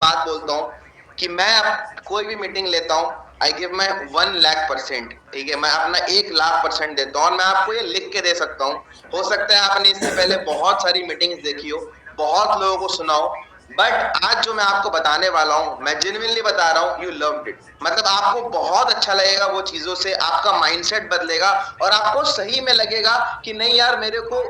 बात बोलता हूँ कि मैं अब कोई भी मीटिंग लेता हूँ, आई गिव माई 1,00,000%। ठीक है, मैं अपना 1,00,000% देता हूँ और मैं आपको ये लिख के दे सकता हूँ। हो सकता है आपने इससे पहले बहुत सारी मीटिंग्स देखी हो, बहुत लोगों को सुना हो, बट आज जो मैं आपको बताने वाला हूँ, मैं जेन्युइनली बता रहा हूँ, यू लव्ड इट। मतलब आपको बहुत अच्छा लगेगा वो चीजों से, आपका माइंडसेट बदलेगा और आपको सही में लगेगा कि नहीं यार, मेरे को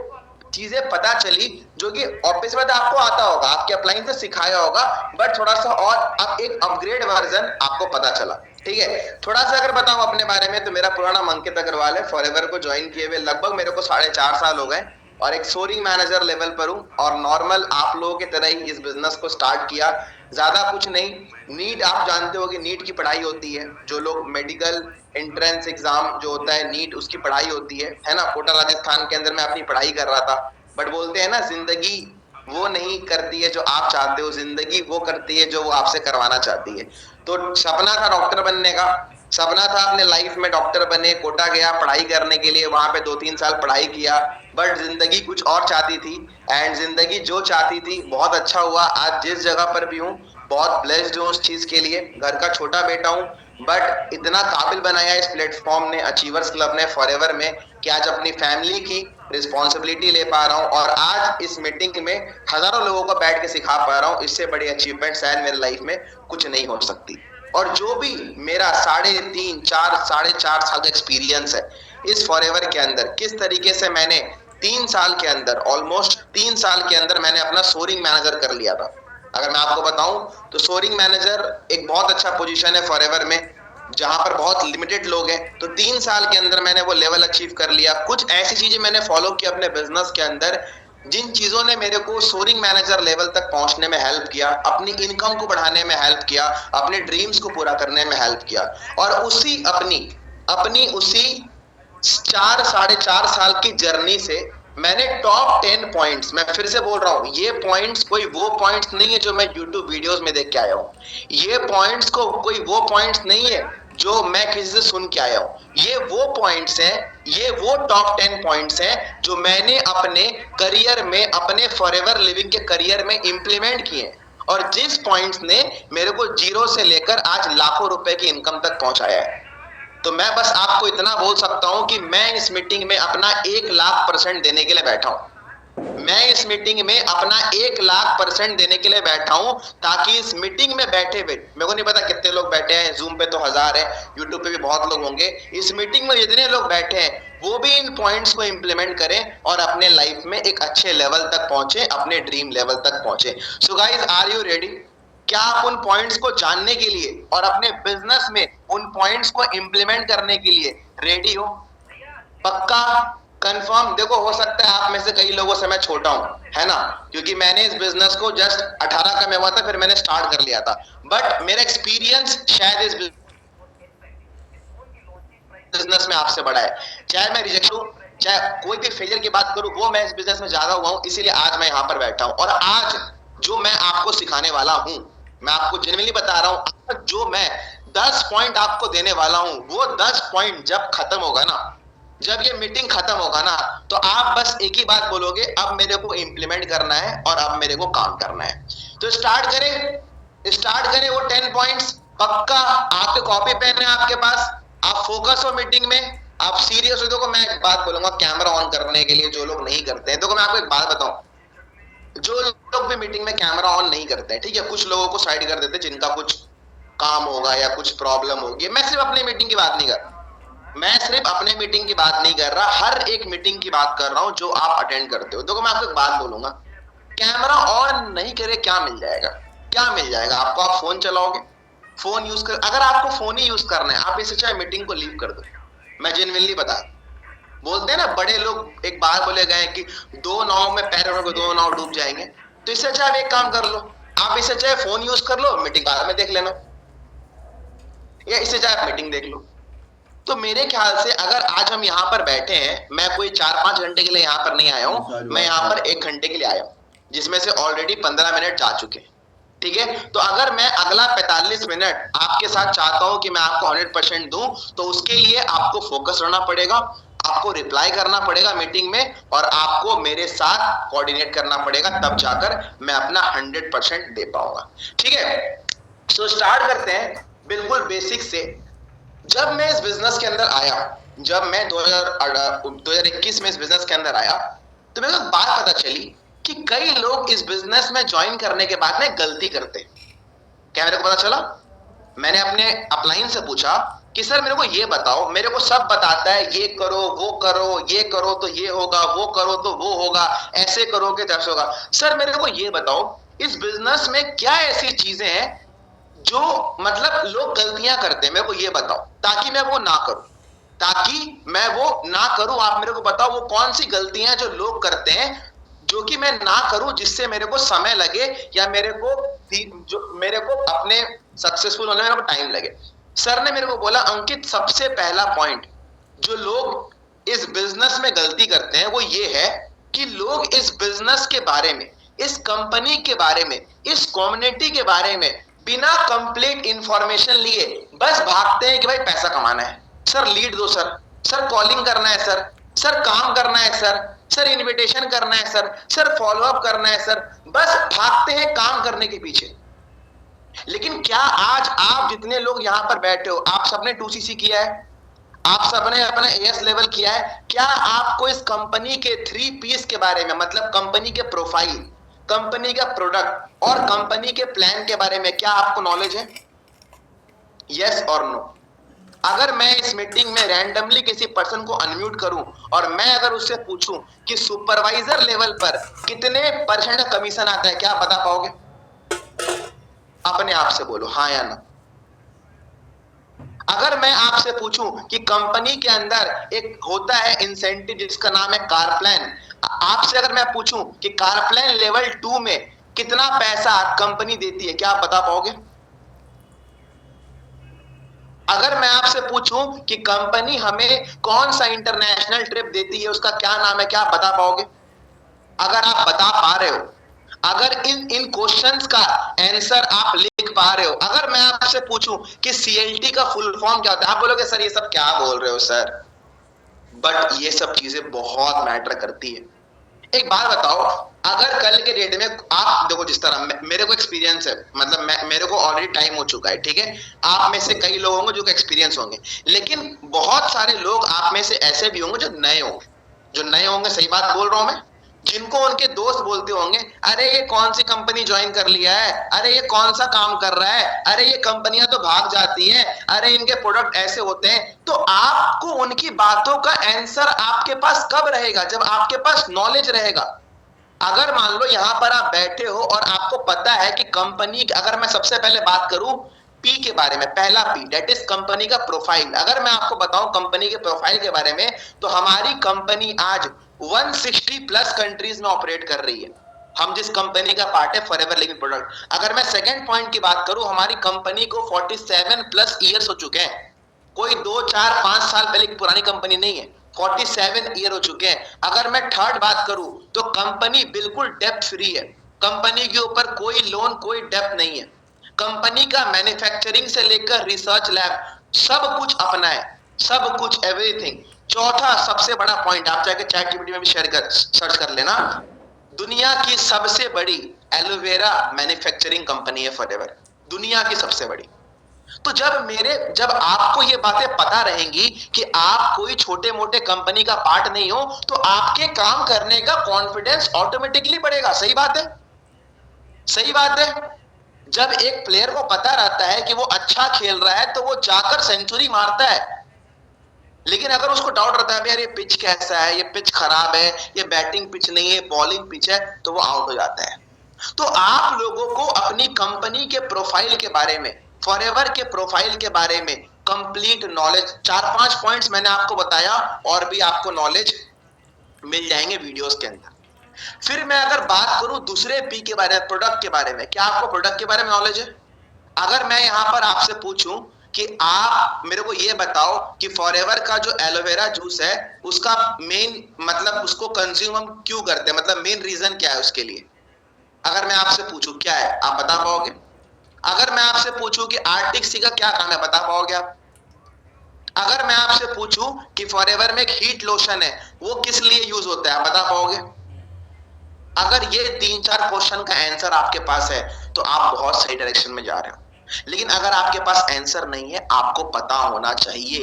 चीजें पता चली जो कि ऑब्वियस बात है, आपको आता होगा, आपके अपलाइन से सिखाया होगा, बट थोड़ा सा और अब एक अपग्रेड वर्जन आपको पता चला। ठीक है, थोड़ा सा अगर बताऊं अपने बारे में, तो मेरा पुराना अंकित अग्रवाल है। फॉरएवर को ज्वाइन किए हुए लगभग मेरे को 4.5 साल हो गए और एक सोरिंग मैनेजर लेवल पर हूं और नॉर्मल आप लोगों की तरह ही इस बिजनेस को स्टार्ट किया। ज्यादा कुछ नहीं, नीट आप जानते हो कि नीट की पढ़ाई होती है, जो लोग मेडिकल एंट्रेंस एग्जाम जो होता है नीट, उसकी पढ़ाई होती है ना। कोटा राजस्थान के अंदर मैं अपनी पढ़ाई कर रहा था, बट बोलते हैं ना, जिंदगी वो नहीं करती है जो आप चाहते हो, जिंदगी वो करती है जो वो आपसे करवाना चाहती है। तो सपना था डॉक्टर बनने का, सपना था अपने लाइफ में डॉक्टर बने, कोटा गया पढ़ाई करने के लिए, वहां पे 2-3 साल पढ़ाई किया, बट जिंदगी कुछ और चाहती थी। एंड जिंदगी जो चाहती थी बहुत अच्छा हुआ, आज जिस जगह पर भी हूँ बहुत ब्लेस्ड हूँ उस चीज के लिए। घर का छोटा बेटा हूँ, बट इतना काबिल बनाया इस प्लेटफॉर्म ने, अचीवर्स क्लब ने, फॉरएवर में, कि आज अपनी फैमिली की रिस्पॉन्सिबिलिटी ले पा रहा हूँ और आज इस मीटिंग में हजारों लोगों को बैठ के सिखा पा रहा हूँ। इससे बड़ी अचीवमेंट शायद मेरे लाइफ में कुछ नहीं हो सकती। और जो भी मेरा 3.5-4 साल का एक्सपीरियंस है इस फॉरएवर के अंदर, किस तरीके से मैंने 3 साल के अंदर, ऑलमोस्ट 3 साल के अंदर मैंने अपना सोरिंग मैनेजर कर लिया था। अगर मैं आपको बताऊं तो सोरिंग मैनेजर एक बहुत अच्छा पोजीशन है फॉरएवर में, जहां पर बहुत लिमिटेड लोग हैं। तो 3 साल के अंदर मैंने वो लेवल अचीव कर लिया। कुछ ऐसी चीजें मैंने फॉलो की अपने बिजनेस के अंदर, जिन चीजों ने मेरे को सोरिंग मैनेजर लेवल तक पहुंचने में हेल्प किया, अपनी इनकम को बढ़ाने में हेल्प किया, अपने ड्रीम्स को पूरा करने में हेल्प किया। और उसी अपनी अपनी उसी 4-4.5 साल की जर्नी से मैंने टॉप 10 पॉइंट्स, मैं फिर से बोल रहा हूं, ये पॉइंट्स कोई वो पॉइंट्स नहीं है जो मैं यूट्यूब वीडियोस में देख के आया हूं। ये पॉइंट्स को कोई वो पॉइंट्स नहीं है जो मैं किसी से सुन के आया हूं। ये वो पॉइंट्स हैं, ये वो टॉप 10 पॉइंट्स हैं जो मैंने अपने करियर में, अपने फॉरएवर लिविंग के करियर में इंप्लीमेंट किए, और जिस पॉइंट्स ने मेरे को जीरो से लेकर आज लाखों रुपए की इनकम तक पहुंचाया है। तो मैं बस आपको इतना बोल सकता हूं कि मैं इस मीटिंग में अपना 1,00,000% देने के लिए बैठा हूं। मैं इस मीटिंग में अपना 1,00,000% देने के लिए बैठा हूं, ताकि इस मीटिंग में बैठे हुए, मेरे को नहीं पता कितने लोग बैठे हैं, जूम पे तो 1000 है, यूट्यूब पे भी बहुत लोग होंगे, इस मीटिंग में जितने लोग बैठे हैं वो भी इन पॉइंट्स को इंप्लीमेंट करें और अपने लाइफ में एक अच्छे लेवल तक पहुंचे, अपने ड्रीम लेवल तक पहुंचे। So guys, are you ready? क्या आप उन पॉइंट्स को जानने के लिए और अपने बिजनेस में उन पॉइंट्स को इंप्लीमेंट करने के लिए रेडी हो? पक्का? कंफर्म? देखो, हो सकता है आप में से कई लोगों से मैं छोटा हूं, है ना, क्योंकि मैंने इस बिजनेस को जस्ट 18 का मैं हुआ था, फिर मैंने स्टार्ट कर लिया था, बट मेरा एक्सपीरियंस शायद इस बिजनेस में आपसे बड़ा है। चाहे मैं रिजेक्ट हूं, चाहे कोई भी फेलियर की बात करूं, वो मैं इस बिजनेस में ज्यादा हुआ हूं, इसीलिए आज मैं यहां पर बैठा हूं। और आज जो मैं आपको सिखाने वाला हूं, मैं आपको जेन्युइनली बता रहा हूं, जो मैं 10 पॉइंट आपको देने वाला हूं, वो 10 पॉइंट जब खत्म होगा ना, जब ये मीटिंग खत्म होगा ना, तो आप बस एक ही बात बोलोगे, अब मेरे को इंप्लीमेंट करना है और अब मेरे को काम करना है। तो स्टार्ट करें वो 10 पॉइंट्स। पक्का? आपके कॉपी पेन है आपके पास? आप फोकस हो मीटिंग में, आप सीरियस हो। देखो, मैं एक बात बोलूंगा कैमरा ऑन करने के लिए, जो लोग नहीं करते हैं, देखो मैं आपको एक बात बताऊं, जो लोग भी मीटिंग में कैमरा ऑन नहीं करते हैं, ठीक है, कुछ लोगों को साइड कर देते हैं जिनका कुछ काम होगा या कुछ प्रॉब्लम होगी। मैं सिर्फ अपनी मीटिंग की बात नहीं कर रहा, मैं सिर्फ अपने मीटिंग की बात नहीं कर रहा, हर एक मीटिंग की बात कर रहा हूं जो आप अटेंड करते हो। देखो मैं आपको एक बात बोलूंगा, कैमरा ऑन नहीं करे क्या मिल जाएगा? क्या मिल जाएगा आपको? आप फोन चलाओगे, फोन यूज कर, अगर आपको फोन ही यूज करना है, आप इससे चाहे मीटिंग को लीव कर दो। मैं जेन्युइनली बता, बोलते हैं ना बड़े लोग, एक बार बोले गए कि 2 नाव में पैर रखो, 2 नाव डूब जाएंगे। तो इससे चाहे आप एक काम कर लो, आप इससे चाहे फोन यूज कर लो, मीटिंग बाद में देख लेना, या इससे चाहे आप मीटिंग देख लो। तो मेरे ख्याल से अगर आज हम यहाँ पर बैठे हैं, मैं कोई 4-5 घंटे के लिए यहाँ पर नहीं आया हूँ, मैं यहाँ पर 1 घंटे के लिए आया हूँ, जिसमें से ऑलरेडी 15 मिनट जा चुके हैं। ठीक है, तो अगर मैं अगला 45 मिनट आपके साथ चाहता हूं कि मैं आपको 100% दूं, तो उसके लिए आपको फोकस रहना पड़ेगा, आपको रिप्लाई करना पड़ेगा मीटिंग में और आपको मेरे साथ कोऑर्डिनेट करना पड़ेगा, तब जाकर मैं अपना 100% दे पाऊंगा। ठीक है, तो स्टार्ट करते हैं बिल्कुल बेसिक से। जब मैं इस बिजनेस के अंदर आया, जब मैं 2021 में इस बिजनेस के अंदर आया, तो मेरे को बात पता चली कि कई लोग इस बिजनेस में ज्वाइन करने के बाद में गलती करते हैं। क्या मेरे को पता चला? मैंने अपने अपलाइन से पूछा कि सर मेरे को ये बताओ, मेरे को सब बताता है ये करो वो करो, ये करो तो ये होगा, वो करो तो वो होगा, ऐसे करोगे तो ऐसे होगा। सर मेरे को ये बताओ, इस बिजनेस में क्या ऐसी चीजें हैं जो मतलब लोग गलतियां करते हैं, मेरे को ये बताओ ताकि मैं वो ना करूं, ताकि मैं वो ना करूं। आप मेरे को बताओ वो कौन सी गलतियां जो लोग करते हैं जो कि मैं ना करूं, जिससे मेरे को समय लगे या मेरे को अपने सक्सेसफुल होने में मेरे को टाइम लगे। सर ने मेरे को बोला अंकित, सबसे पहला पॉइंट जो लोग इस बिजनेस में गलती करते हैं वो ये है कि लोग इस बिजनेस के बारे में, इस कंपनी के बारे में, इस कम्युनिटी के बारे में बिना कंप्लीट इंफॉर्मेशन लिए बस भागते हैं कि भाई पैसा कमाना है, सर लीड दो, सर कॉलिंग करना है, सर काम करना है, सर इनविटेशन करना है, सर फॉलो अप करना है, सर बस भागते हैं काम करने के पीछे। लेकिन क्या आज आप जितने लोग यहां पर बैठे हो, आप सबने 2CC किया है, आप सबने अपना AS लेवल किया है? क्या आपको इस कंपनी के 3Ps के बारे में, मतलब कंपनी के प्रोफाइल, कंपनी का प्रोडक्ट और कंपनी के प्लान के बारे में क्या आपको नॉलेज है? यस और नो? अगर मैं इस मीटिंग में रैंडमली किसी पर्सन को अनम्यूट करूं और मैं अगर उससे पूछूं कि सुपरवाइजर लेवल पर कितने परसेंट का कमीशन आता है, क्या आप बता पाओगे? अपने आप से बोलो हाँ या ना। अगर मैं आपसे पूछूं कि कंपनी के अंदर एक होता है इंसेंटिव जिसका नाम है कार प्लान, आपसे अगर मैं पूछूं कि कार प्लान लेवल 2 में कितना पैसा कंपनी देती है, क्या आप बता पाओगे? अगर मैं आपसे पूछूं कि कंपनी हमें कौन सा इंटरनेशनल ट्रिप देती है, उसका क्या नाम है, क्या आप बता पाओगे? अगर आप बता पा रहे हो, अगर इन क्वेश्चंस का आंसर आप लिख पा रहे हो, अगर मैं आपसे पूछूं कि CLT का फुल फॉर्म क्या होता है, आप बोलोगे सर ये सब क्या बोल रहे हो सर। बट ये सब चीजें बहुत मैटर करती है। एक बात बताओ, अगर कल के डेट में आप देखो, जिस तरह मेरे को एक्सपीरियंस है, मतलब मेरे को ऑलरेडी टाइम हो चुका है, ठीक है, आप में से कई लोग होंगे जो एक्सपीरियंस होंगे, लेकिन बहुत सारे लोग आप में से ऐसे भी होंगे जो नए होंगे, सही बात बोल रहा हूं मैं, जिनको उनके दोस्त बोलते होंगे अरे ये कौन सी कंपनी ज्वाइन कर लिया है, अरे ये कौन सा काम कर रहा है, अरे ये कंपनियां तो भाग जाती हैं, अरे इनके प्रोडक्ट ऐसे होते हैं। तो आपको उनकी बातों का आंसर आपके पास कब रहेगा? जब आपके पास नॉलेज रहेगा। अगर मान लो यहां पर आप बैठे हो और आपको पता है कि कंपनी, अगर मैं सबसे पहले बात करूं P के बारे में, पहला P दैट इज कंपनी का प्रोफाइल। अगर मैं आपको बताऊं कंपनी के प्रोफाइल के बारे में, तो हमारी कंपनी आज 160 प्लस कंट्रीज में ऑपरेट कर रही है। हम जिस कंपनी का पार्ट है फॉरएवर लिविंग प्रोडक्ट। अगर मैं सेकंड पॉइंट की बात करूं, हमारी कंपनी को 47 प्लस ईयर्स हो चुके हैं। कोई 2 4 5 साल पहले की पुरानी कंपनी नहीं है, 47 ईयर हो चुके हैं। अगर मैं थर्ड बात करूं तो कंपनी बिल्कुल डेप्थ फ्री है। कंपनी के ऊपर कोई लोन, कोई डेप्थ नहीं है। कंपनी का मैन्युफैक्चरिंग से लेकर रिसर्च लैब सब कुछ अपना है, सब कुछ, एवरीथिंग। चौथा सबसे बड़ा पॉइंट, आप जाके ChatGPT में भी सर्च कर लेना, दुनिया की सबसे बड़ी एलोवेरा मैन्युफैक्चरिंग कंपनी है फॉरएवर, दुनिया की सबसे बड़ी। तो जब आपको ये बातें पता रहेंगी कि आप कोई छोटे मोटे कंपनी का पार्ट नहीं हो, तो आपके काम करने का कॉन्फिडेंस ऑटोमेटिकली बढ़ेगा। सही बात है, सही बात है। जब एक प्लेयर को पता रहता है कि वो अच्छा खेल रहा है तो वो जाकर सेंचुरी मारता है। लेकिन अगर उसको डाउट रहता है यार ये पिच कैसा है, ये पिच खराब है, ये बैटिंग पिच नहीं है, बॉलिंग पिच है, तो वो आउट हो जाता है। तो आप लोगों को अपनी कंपनी के प्रोफाइल के बारे में, फॉरएवर के प्रोफाइल के बारे में कंप्लीट नॉलेज, 4-5 पॉइंट्स मैंने आपको बताया, और भी आपको नॉलेज मिल जाएंगे वीडियोस के अंदर। फिर मैं अगर बात करूं दूसरे P के बारे में, प्रोडक्ट के बारे में, क्या आपको प्रोडक्ट के बारे में नॉलेज है? अगर मैं यहां पर आपसे पूछूं कि आप मेरे को ये बताओ कि फॉरएवर का जो एलोवेरा जूस है उसका मेन मतलब उसको कंज्यूम हम क्यों करते हैं, मतलब मेन रीजन क्या है उसके लिए? अगर मैं आपसे पूछूं क्या है, आप बता पाओगे? अगर मैं आपसे पूछूं कि आर्टिक सी का क्या काम है, बता पाओगे आप? अगर मैं आपसे पूछूं कि फॉरएवर में एक हीट लोशन है, वो किस लिए यूज होता है, आप बता पाओगे? अगर ये 3-4 क्वेश्चन का आंसर आपके पास है तो आप बहुत सही डायरेक्शन में जा रहे हो। लेकिन अगर आपके पास आंसर नहीं है, आपको पता होना चाहिए,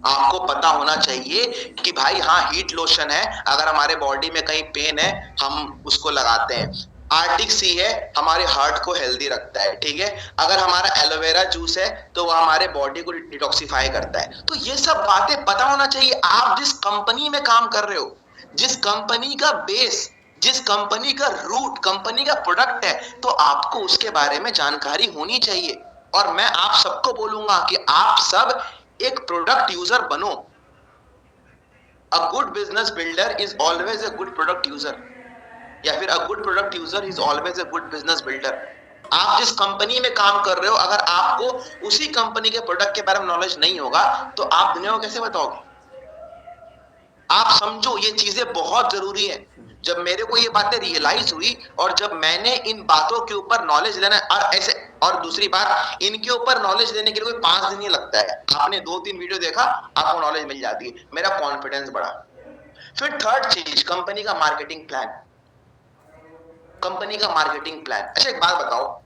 आपको पता होना चाहिए कि भाई हाँ हीट लोशन है, अगर हमारे बॉडी में कहीं पेन है हम उसको लगाते हैं। आर्टिक सी है, हमारे हार्ट को हेल्दी रखता है, ठीक है। अगर हमारा एलोवेरा जूस है तो वह हमारे बॉडी को डिटॉक्सिफाई करता है। तो ये सब बातें पता होना चाहिए। आप जिस कंपनी में काम कर रहे हो, जिस कंपनी का बेस, जिस कंपनी का रूट, कंपनी का प्रोडक्ट है, तो आपको उसके बारे में जानकारी होनी चाहिए। और मैं आप सबको बोलूंगा कि आप सब एक प्रोडक्ट यूजर बनो। A good business builder is always a good product user, या फिर a good product user is always a good business builder. आप जिस कंपनी में काम कर रहे हो, अगर आपको उसी कंपनी के प्रोडक्ट के बारे में नॉलेज नहीं होगा तो आप दुनिया को कैसे बताओगे? आप समझो, ये चीजें बहुत जरूरी है। जब मेरे को ये बातें रियलाइज हुई और जब मैंने इन बातों के ऊपर नॉलेज लेना, और ऐसे, और दूसरी बात, इनके ऊपर नॉलेज लेने के लिए कोई 5 दिन ही लगता है। आपने 2-3 वीडियो देखा, आपको नॉलेज मिल जाती है। मेरा कॉन्फिडेंस बढ़ा। फिर थर्ड चीज, कंपनी का मार्केटिंग प्लान। कंपनी का मार्केटिंग प्लान। अच्छा एक बात बताओ,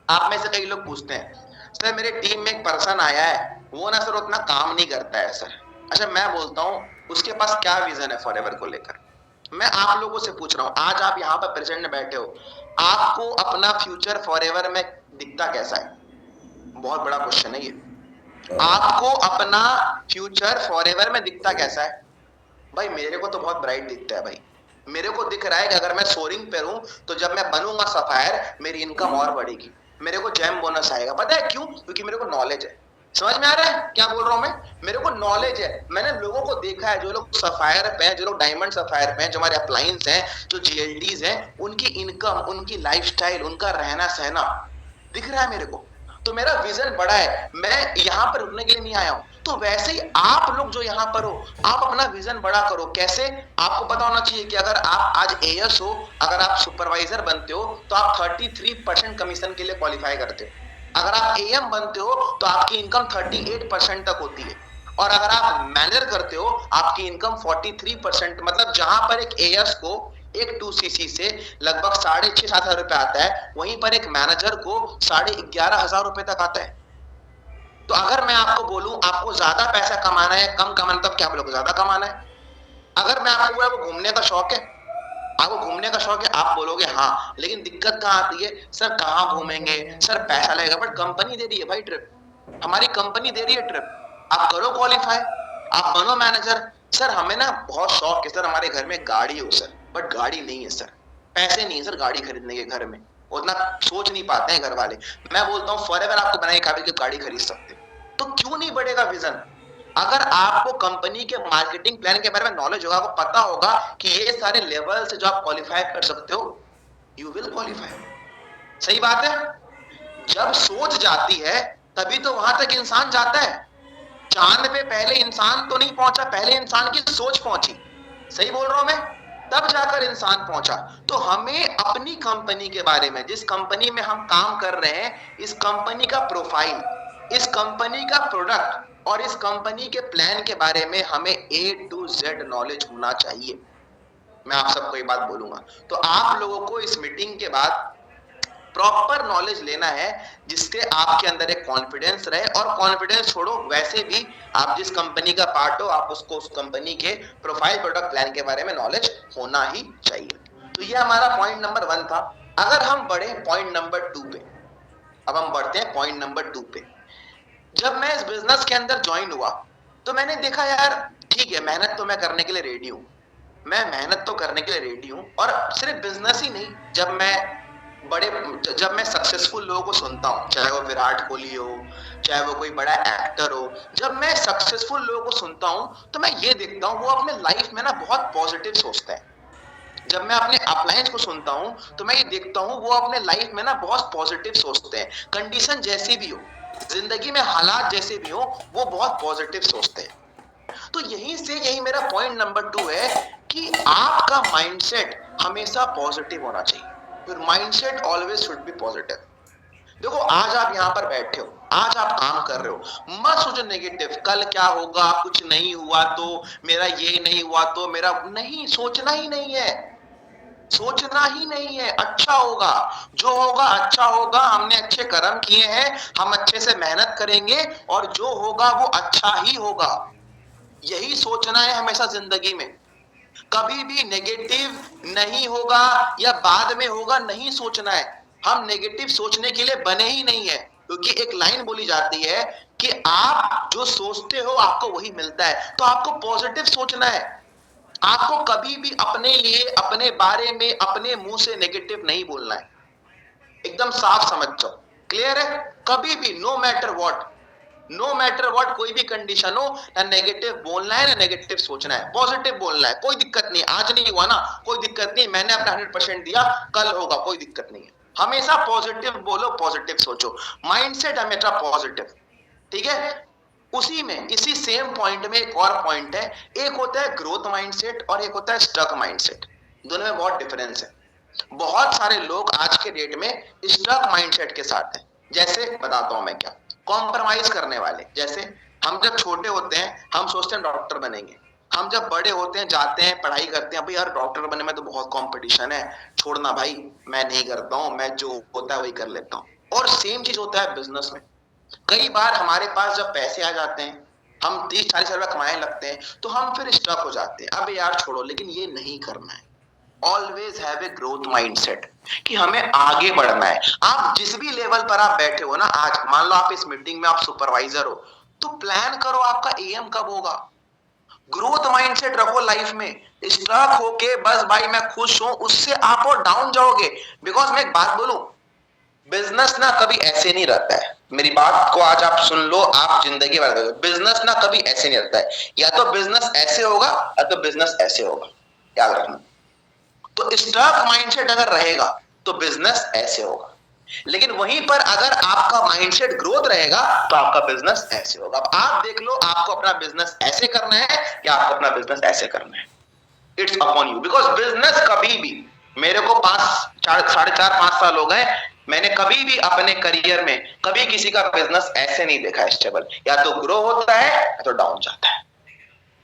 आप में से कई लोग पूछते हैं सर मेरे टीम में एक पर्सन आया है, वो ना सर उतना काम नहीं करता है सर। अच्छा मैं बोलता हूँ उसके पास क्या विजन है फॉरएवर को लेकर। मैं आप लोगों से पूछ रहा हूँ, आज आप यहाँ पर प्रेजेंट में बैठे हो, आपको अपना फ्यूचर फॉरएवर में दिखता कैसा है? बहुत बड़ा क्वेश्चन है ये। आपको अपना फ्यूचर फॉरएवर में दिखता कैसा है? भाई मेरे को तो बहुत ब्राइट दिखता है भाई। मेरे को दिख रहा है कि अगर मैं सोरिंग पे हूं तो जब मैं बनूंगा सफायर, मेरी इनकम और बढ़ेगी, मेरे को जैम बोनस आएगा। पता है क्यों? क्योंकि मेरे को नॉलेज है। समझ में आ रहा है क्या बोल रहा हूं मैं? मेरे को नॉलेज है। मैंने लोगों को देखा है, जो लोग सफायर पे हैं, जो लोग डायमंड सफायर पे हैं, जो हमारे अप्लायंस हैं, जो जीएलडीज हैं, उनकी इनकम, उनकी लाइफस्टाइल, उनका रहना सहना दिख रहा है मेरे को। तो मेरा विजन बड़ा है, मैं यहाँ पर रुकने के लिए नहीं आया हूँ। तो वैसे ही आप लोग जो यहाँ पर हो, आप अपना विजन बड़ा करो। कैसे? आपको पता होना चाहिए कि अगर आप आज एएस हो, अगर आप सुपरवाइजर बनते हो तो आप 33% कमीशन के लिए क्वालिफाई करते हो। अगर आप एएम बनते हो तो आपकी इनकम 38% तक होती है। और अगर आप मैनेजर करते हो, आपकी इनकम 43%, मतलब जहां पर एक एएस को एक 2cc से लगभग 6,500-7,000 रुपए आता है, वहीं पर एक मैनेजर को 11,500 रुपए तक आता है। तो अगर मैं आपको बोलूं आपको ज्यादा पैसा कमाना है कम कमाना, तब क्या आप लोग ज्यादा कमाना है? अगर मैं आपको बोला आपको घूमने का शौक है, आपको घूमने का शौक है, आप बोलोगे हाँ, लेकिन दिक्कत कहाँ आती है? सर कहाँ घूमेंगे, सर पैसा लगेगा। बट कंपनी दे रही है भाई ट्रिप, हमारी कंपनी दे रही है ट्रिप, आप करो क्वालिफाई, आप बनो मैनेजर। सर हमें ना बहुत शौक है सर, हमारे घर में गाड़ी हो सर, बट गाड़ी नहीं है सर, पैसे नहीं है सर गाड़ी खरीदने के, घर में उतना सोच नहीं पाते हैं घर वाले। मैं बोलता हूँ फॉरएवर आपको बनाए काबिल की गाड़ी खरीद सकते हो। तो क्यों नहीं बढ़ेगा विजन? अगर आपको कंपनी के मार्केटिंग प्लान के बारे में नॉलेज होगा, आपको पता होगा कि ये सारे लेवल से जो आप क्वालिफाई कर सकते हो, यू विल क्वालिफाई। सही बात है। जब सोच जाती है तभी तो वहां तक इंसान जाता है। चांद पे पहले इंसान तो नहीं पहुंचा, पहले इंसान की सोच पहुंची। सही बोल रहा हूं मैं? तब जाकर इंसान पहुंचा। तो हमें अपनी कंपनी के बारे में, जिस कंपनी में हम काम कर रहे हैं, इस कंपनी का प्रोफाइल, इस कंपनी का प्रोडक्ट और इस कंपनी के प्लान के बारे में हमें A to Z नॉलेज होना चाहिए। मैं आप सबको ये बात बोलूंगा। तो आप लोगों को इस मीटिंग के बाद प्रॉपर नॉलेज लेना है, जिससे आपके अंदर एक कॉन्फिडेंस रहे। और कॉन्फिडेंस छोड़ो, वैसे भी आप जिस कंपनी का पार्ट हो, आप उसको उस कंपनी के प्रोफाइल, प्रोडक्ट, प्लान के बारे में नॉलेज होना ही चाहिए। तो ये हमारा पॉइंट नंबर 1 था। अगर हम बढ़े पॉइंट नंबर 2 पे, अब हम बढ़ते हैं पॉइंट नंबर 2 पे। जब मैं इस बिजनेस के अंदर ज्वाइन हुआ तो मैंने देखा यार ठीक है, मेहनत तो मैं करने के लिए रेडी हूँ, मैं मेहनत तो करने के लिए रेडी हूँ। और सिर्फ बिजनेस ही नहीं, जब मैं सक्सेसफुल लोगों को सुनता हूँ, चाहे वो विराट कोहली हो, चाहे वो कोई बड़ा एक्टर हो, जब मैं सक्सेसफुल लोगों को सुनता हूँ तो मैं ये देखता हूँ वो अपने लाइफ में ना बहुत पॉजिटिव सोचते हैं। जब मैं अपने अपलायंस को सुनता हूँ तो मैं ये देखता हूँ वो अपने लाइफ में ना बहुत पॉजिटिव सोचते हैं। कंडीशन जैसी भी हो, जिंदगी में हालात जैसे भी हो, वो बहुत पॉजिटिव सोचते हैं। तो यही मेरा पॉइंट नंबर 2 है कि आपका माइंडसेट हमेशा पॉजिटिव होना चाहिए। Your mindset always should be positive. देखो आज आप यहाँ पर बैठे हो, आज आप काम कर रहे हो, मत सोचो नेगेटिव, कल क्या होगा, कुछ नहीं हुआ तो, मेरा ये नहीं हुआ तो, मेरा नहीं, सोचना ही नहीं है, सोचना ही नहीं है। अच्छा होगा, जो होगा अच्छा होगा, हमने अच्छे कर्म किए हैं, हम अच्छे से मेहनत करेंगे और जो होगा वो अच्छा ही होगा। यही सोचना है हमेशा जिंदगी में। कभी भी नेगेटिव नहीं होगा या बाद में होगा नहीं सोचना है। हम नेगेटिव सोचने के लिए बने ही नहीं है, क्योंकि एक लाइन बोली जाती है कि आप जो सोचते हो आपको वही मिलता है। तो आपको पॉजिटिव सोचना है। आपको कभी भी अपने लिए, अपने बारे में, अपने मुंह से नेगेटिव नहीं बोलना है। एकदम साफ समझ जाओ, क्लियर है? कभी भी, no matter what, no matter what, कोई भी कंडीशन हो, ना नेगेटिव बोलना है ना नेगेटिव सोचना है, पॉजिटिव बोलना है। कोई दिक्कत नहीं, आज नहीं हुआ ना, कोई दिक्कत नहीं, मैंने अपना 100% दिया, कल होगा, कोई दिक्कत नहीं है। हमेशा पॉजिटिव बोलो, पॉजिटिव सोचो, माइंडसेट हमेशा पॉजिटिव, ठीक है? उसी में, इसी सेम पॉइंट में एक और पॉइंट है। एक होता है ग्रोथ माइंडसेट और एक होता है स्टक माइंडसेट। दोनों में बहुत डिफरेंस है। बहुत सारे लोग आज के डेट में स्टक माइंडसेट के साथ हैं। जैसे बताता हूं मैं क्या, कॉम्प्रोमाइज करने वाले। जैसे हम जब छोटे होते हैं हम सोचते हैं डॉक्टर बनेंगे, हम जब बड़े होते हैं जाते हैं पढ़ाई करते हैं, भाई यार डॉक्टर बनने में तो बहुत कंपटीशन है, छोड़ना भाई, मैं नहीं करता हूं, मैं जो होता है वही कर लेता हूं। और सेम चीज होता है बिजनेस में। कई बार हमारे पास जब पैसे आ जाते हैं, हम 30-40 रुपए कमाने लगते हैं, तो हम फिर स्टक हो जाते हैं, अब यार छोड़ो, लेकिन ये नहीं करना है। Always have a growth mindset, कि हमें आगे बढ़ना है। आप जिस भी लेवल पर आप बैठे हो ना, आज मान लो आप इस मीटिंग में आप सुपरवाइजर हो, तो प्लान करो आपका एएम कब होगा। ग्रोथ माइंडसेट रखो लाइफ में। स्टक होके बस भाई मैं खुश हूं, उससे आप और डाउन जाओगे। बिकॉज मैं एक बात बोलूं, बिजनेस ना कभी ऐसे नहीं रहता है। मेरी बात को आज आप सुन लो, आप जिंदगी भर देखो, बिजनेस ना कभी ऐसे नहीं रहता है। या तो बिजनेस ऐसे होगा या तो बिजनेस ऐसे होगा, याद रखना। तो स्टॉक माइंडसेट अगर रहेगा तो बिजनेस ऐसे होगा, लेकिन वहीं पर अगर आपका माइंडसेट ग्रोथ रहेगा तो आपका बिजनेस ऐसे होगा। अब आप देख लो, आपको अपना बिजनेस ऐसे करना है या आपको अपना बिजनेस ऐसे करना है। It's upon you. Because business कभी भी, मेरे को 4.5-5 साल हो गए, मैंने कभी भी अपने करियर में कभी किसी का बिजनेस ऐसे नहीं देखा है स्टेबल। या तो ग्रो होता है या तो डाउन जाता है,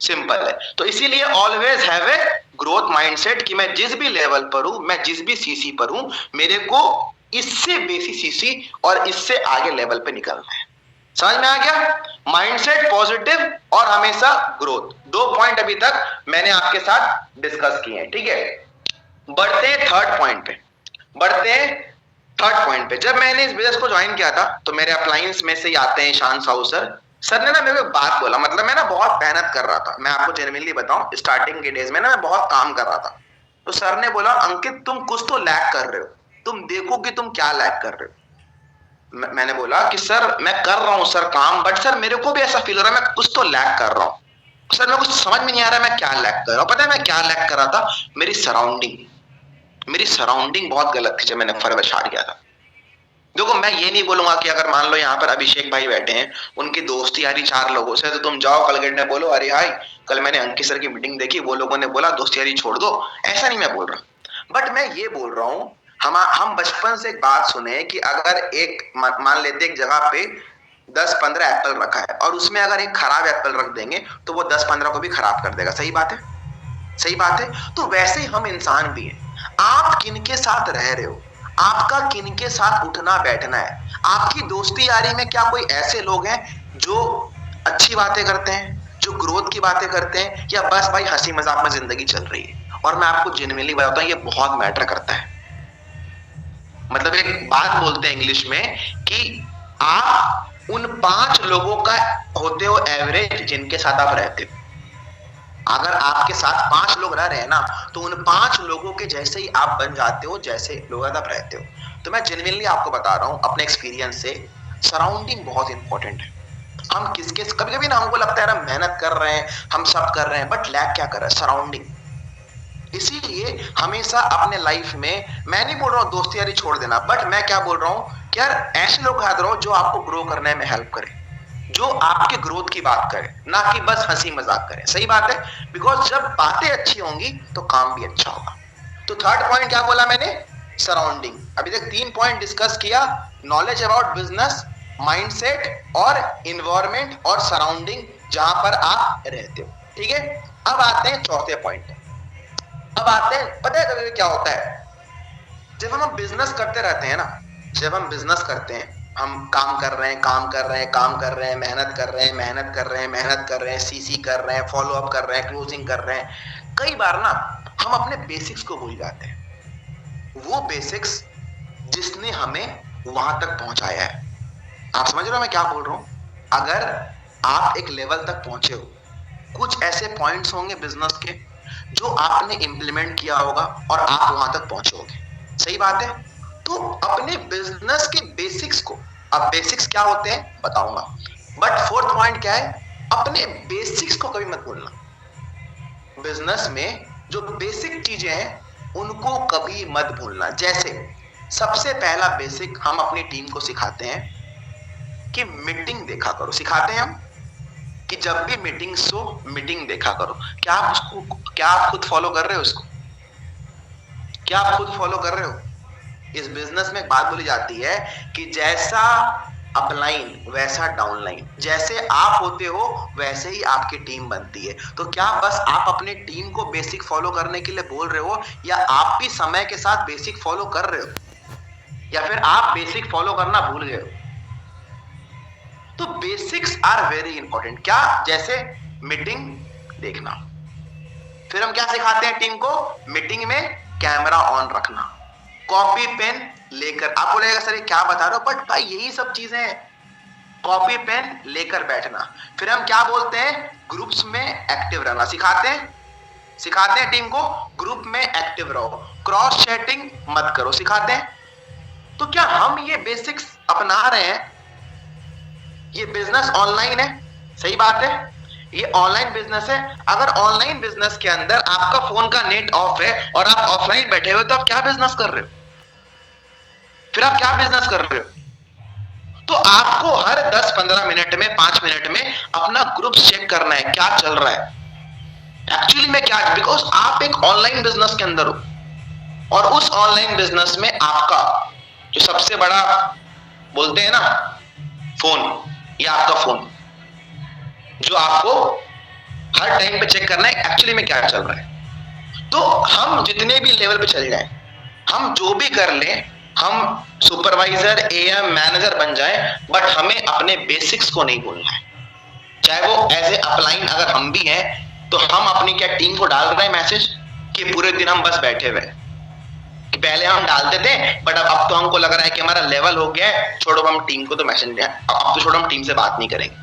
सिंपल है। तो इसीलिए always have a growth mindset, कि मैं जिस भी लेवल पर हूं, मैं जिस भी सीसी पर हूं, मेरे को इससे बेसी सीसी और इससे आगे लेवल पे निकलना है। समझ में आ गया? माइंडसेट पॉजिटिव और हमेशा ग्रोथ, 2 पॉइंट अभी तक मैंने आपके साथ डिस्कस किए हैं, ठीक है? बढ़ते हैं थर्ड पॉइंट पे, बढ़ते हैं थर्ड पॉइंट पे। जब मैंने इस बिजनेस को ज्वाइन किया था तो मेरे अप्लायंस में से ही आते हैं ईशान साहू सर ने ना मेरे को एक बात बोला। मतलब मैं ना बहुत मेहनत कर रहा था, मैं आपको जेन्युइनली बताऊं, स्टार्टिंग के डेज में ना मैं बहुत काम कर रहा था। तो सर ने बोला, अंकित तुम कुछ तो लैक कर रहे हो, तुम देखो कि तुम क्या लैक कर रहे हो। मैंने बोला कि सर मैं कर रहा हूं सर काम, बट सर मेरे को भी ऐसा फील हो रहा है मैं कुछ तो लैक कर रहा हूं। सर मेरे को समझ में नहीं आ रहा मैं क्या लैक कर रहा हूं। पता है मैं क्या लैक कर रहा था? मेरी सराउंडिंग बहुत गलत थी जब मैंने फर्स्ट स्टार्ट किया था। देखो मैं ये नहीं बोलूंगा कि अगर मान लो यहाँ पर अभिषेक भाई बैठे हैं, उनकी दोस्ती यारी 4 लोगों से, तो तुम जाओ कल गेट में बोलो, अरे हाय कल मैंने अंकित सर की मीटिंग देखी, वो लोगों ने बोला दोस्ती यारी छोड़ दो। ऐसा नहीं मैं बोल रहा, बट मैं ये बोल रहा हूँ, हम बचपन से एक बात सुने कि अगर एक मान लेते एक जगह पे 10-15 एप्पल रखा है और उसमें अगर एक खराब एप्पल रख देंगे तो वो 10-15 को भी खराब कर देगा। सही बात है? सही बात है। तो वैसे ही हम इंसान भी हैं। आप किनके साथ रह रहे हो, आपका किनके साथ उठना बैठना है। आपकी दोस्ती यारी में क्या कोई ऐसे लोग हैं जो अच्छी बातें करते हैं, जो ग्रोथ की बातें करते हैं, या बस भाई हंसी मजाक में जिंदगी चल रही है? और मैं आपको जेन्युइनली बताता हूं, ये बहुत मैटर करता है। मतलब एक बात बोलते हैं इंग्लिश में कि आप उन 5 लोगों का होते हो एवरेज जिनके साथ आप रहते हो। अगर आपके साथ 5 लोग रह रहे हैं ना, तो उन 5 लोगों के जैसे ही आप बन जाते हो, जैसे लोग आप रहते हो। तो मैं जेन्युइनली आपको बता रहा हूं अपने एक्सपीरियंस से, सराउंडिंग बहुत इंपॉर्टेंट है। हम किसके, कभी कभी ना हमको लगता है हम मेहनत कर रहे हैं, हम सब कर रहे हैं, बट लैक क्या कर रहा है? सराउंडिंग। इसीलिए हमेशा अपने लाइफ में, मैं नहीं बोल रहा हूँ दोस्ती यारी छोड़ देना, बट मैं क्या बोल रहा हूँ कि यार ऐसे लोग साथ रहो जो आपको ग्रो करने में हेल्प करे, जो आपके ग्रोथ की बात करे, ना कि बस हंसी मजाक करे। सही बात है? बिकॉज जब बातें अच्छी होंगी तो काम भी अच्छा होगा। तो थर्ड पॉइंट क्या बोला मैंने? सराउंडिंग। अभी तक 3 पॉइंट डिस्कस किया, नॉलेज अबाउट बिजनेस, माइंडसेट और इन्वायरमेंट और सराउंडिंग जहां पर आप रहते हो। ठीक है, अब आते हैं चौथे पॉइंट। अब आते हैं, पता है कभी क्या होता है, जब हम बिजनेस करते रहते हैं ना, जब हम बिजनेस करते हैं, हम काम कर रहे हैं, काम कर रहे हैं, काम कर रहे हैं, मेहनत कर रहे हैं, मेहनत कर रहे हैं, मेहनत कर रहे हैं, सीसी कर रहे हैं, फॉलो अप कर रहे हैं, क्लोजिंग कर रहे हैं, कई बार ना हम अपने बेसिक्स को भूल जाते हैं। वो बेसिक्स जिसने हमें वहां तक पहुंचाया है। आप समझ रहे हो मैं क्या बोल रहा हूं? अगर आप एक लेवल तक पहुंचे हो, कुछ ऐसे पॉइंट्स होंगे बिजनेस के जो आपने इंप्लीमेंट किया होगा और आप वहां तक पहुंचोगे। सही बात है। तो अपने बिजनेस के बेसिक्स को, अब बेसिक्स क्या होते हैं बताऊंगा, बट फोर्थ पॉइंट क्या है, अपने बेसिक्स को कभी मत भूलना। बिजनेस में जो बेसिक चीजें हैं उनको कभी मत भूलना। जैसे सबसे पहला बेसिक हम अपनी टीम को सिखाते हैं कि मीटिंग देखा करो। सिखाते हैं हम कि जब भी मीटिंग्स हो, मीटिंग देखा करो। क्या आप खुद फॉलो कर रहे हो इसको? क्या आप खुद फॉलो कर रहे हो? इस बिजनेस में एक बात बोली जाती है कि जैसा अपलाइन वैसा डाउनलाइन, जैसे आप होते हो वैसे ही आपकी टीम बनती है। तो क्या बस आप अपने टीम को बेसिक फॉलो करने के लिए बोल रहे हो, या आप भी समय के साथ बेसिक फॉलो कर रहे हो, या फिर आप बेसिक फॉलो करना भूल गए हो? तो बेसिक्स आर वेरी इंपॉर्टेंट। क्या? जैसे मीटिंग देखना। फिर हम क्या सिखाते हैं टीम को? मीटिंग में कैमरा ऑन रखना, कॉपी पेन लेकर। आप बोलेगा सर ये क्या बता रहे हो, बट भाई यही सब चीजें हैं। कॉपी पेन लेकर बैठना। फिर हम क्या बोलते हैं? ग्रुप्स में एक्टिव रहना सिखाते हैं। सिखाते हैं टीम को ग्रुप में एक्टिव रहो, क्रॉस चैटिंग मत करो, सिखाते हैं। तो क्या हम ये बेसिक्स अपना रहे हैं? ये बिजनेस ऑनलाइन है, सही बात है, ये ऑनलाइन बिजनेस है। अगर ऑनलाइन बिजनेस के अंदर आपका फोन का नेट ऑफ है और आप ऑफलाइन बैठे हुए, तो आप क्या बिजनेस कर रहे हो? फिर आप क्या बिजनेस कर रहे हो? तो आपको हर 10-15 मिनट में, 5 मिनट में अपना ग्रुप चेक करना है क्या चल रहा है एक्चुअली में, क्या, बिकॉज आप एक ऑनलाइन बिजनेस के अंदर हो और उस ऑनलाइन बिजनेस में आपका जो सबसे बड़ा बोलते हैं ना फोन, या आपका फोन जो आपको हर टाइम पे चेक करना है एक्चुअली में क्या चल रहा है। तो हम जितने भी लेवल पे चल जाएं, हम जो भी कर लें, हम सुपरवाइजर, एएम, मैनेजर बन जाएं, बट हमें अपने बेसिक्स को नहीं भूलना है। चाहे वो एज ए अपलाइन अगर हम भी हैं, तो हम अपनी क्या टीम को डाल रहे हैं मैसेज कि पूरे दिन हम बस बैठे हुए, कि पहले हम डालते थे बट अब तो हमको लग रहा है कि हमारा लेवल हो गया है, छोड़ो हम टीम को तो मैसेज, अब तो छोड़ो हम टीम से बात नहीं करेंगे।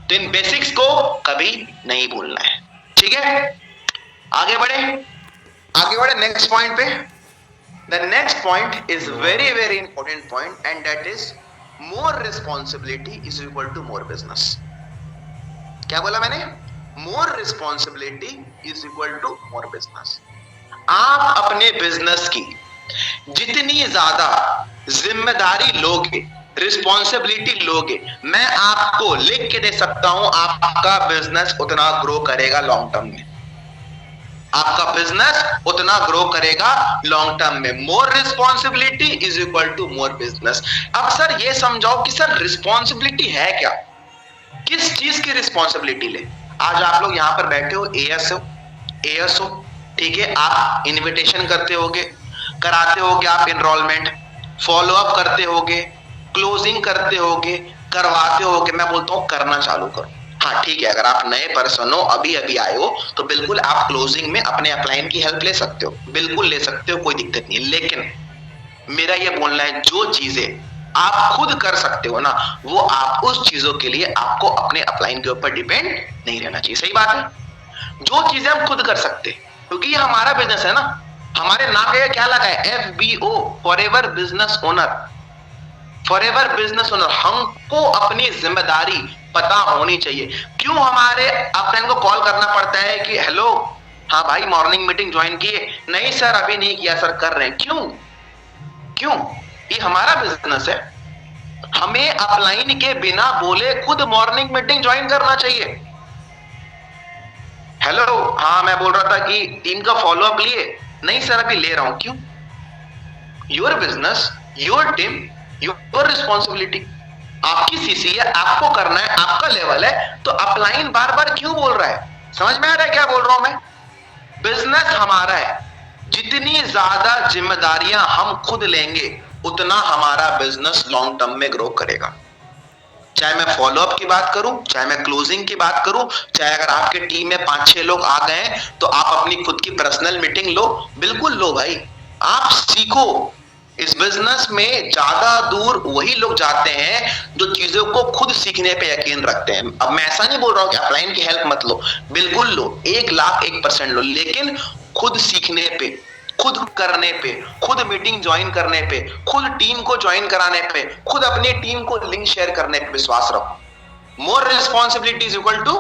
तो इन बेसिक्स को कभी नहीं भूलना है। ठीक है, आगे बढ़े, आगे बढ़े नेक्स्ट पॉइंट पे। The next point is very very important point, and that is more responsibility is equal to more business. क्या बोला मैंने? More responsibility is equal to more business. आप अपने बिजनेस की जितनी ज्यादा जिम्मेदारी लोगे, रिस्पॉन्सिबिलिटी लोगे, मैं आपको लिख के दे सकता हूं, आपका बिजनेस उतना ग्रो करेगा लॉन्ग टर्म में। आपका बिजनेस उतना ग्रो करेगा लॉन्ग टर्म में। More responsibility is equal to more business. अब सर ये समझाओ कि सर रिस्पॉन्सिबिलिटी है क्या, किस चीज की रिस्पॉन्सिबिलिटी ले? आज आप लोग यहां पर बैठे हो, एएस हो, ठीक है, आप इनविटेशन करते होगे, कराते होगे, आप एनरोलमेंट, फॉलो अप करते होगे, क्लोजिंग करते होगे, करवाते होगे। मैं बोलता हूं करना चालू करो। हाँ ठीक है, अगर आप नए पर्सन हो, अभी अभी आए हो, तो बिल्कुल आप क्लोजिंग में अपने अपलाइन की हेल्प ले सकते हो, बिल्कुल ले सकते हो, कोई दिक्कत नहीं। लेकिन मेरा ये बोलना है, जो चीजें आप खुद कर सकते हो ना, वो आप उस चीजों के लिए आपको अपने अपलाइन के ऊपर डिपेंड नहीं रहना चाहिए। सही बात है, जो चीजें हम खुद कर सकते, क्योंकि ये हमारा बिजनेस है ना, हमारे नाम पे क्या लगा है? FBO, forever business owner. Forever business owner, हमको अपनी जिम्मेदारी पता होनी चाहिए। क्यों हमारे अपलाइन को कॉल करना पड़ता है कि हेलो, हाँ भाई मॉर्निंग मीटिंग ज्वाइन किए? नहीं सर अभी नहीं किया सर, कर रहे हैं। क्यों? क्यों? ये हमारा बिजनेस है, हमें अपलाइन के बिना बोले खुद मॉर्निंग मीटिंग ज्वाइन करना चाहिए। हेलो, हाँ मैं बोल रहा था कि टीम का फॉलो अप लिए? नहीं सर अभी ले रहा हूं। क्यों? Your business, your team, your responsibility. आपकी सीसी है, आपको करना है, आपका लेवल है, तो अपलाइन बार बार क्यों बोल रहा है? समझ में आ रहा है क्या बोल रहा हूं मैं? बिजनेस हमारा है, जितनी ज्यादा जिम्मेदारियां हम खुद लेंगे उतना हमारा बिजनेस लॉन्ग टर्म में ग्रो करेगा। चाहे मैं फॉलोअप की बात करूं, चाहे मैं क्लोजिंग की बात करूं, चाहे अगर आपके टीम में 5-6 लोग आ गए हैं तो आप अपनी खुद की पर्सनल मीटिंग लो, बिल्कुल लो भाई। आप सीखो। इस बिजनेस में ज्यादा दूर वही लोग जाते हैं जो चीजों को खुद सीखने पे यकीन रखते हैं। अब मैं ऐसा नहीं बोल रहा हूं कि अपलाइन की हेल्प मत लो, बिल्कुल लो, 1,01% लो, लेकिन खुद सीखने पे, खुद करने पे, खुद मीटिंग ज्वाइन करने पे, खुद टीम को ज्वाइन कराने पे, खुद अपनी टीम को लिंक शेयर करने पे विश्वास रखो। More responsibility is equal to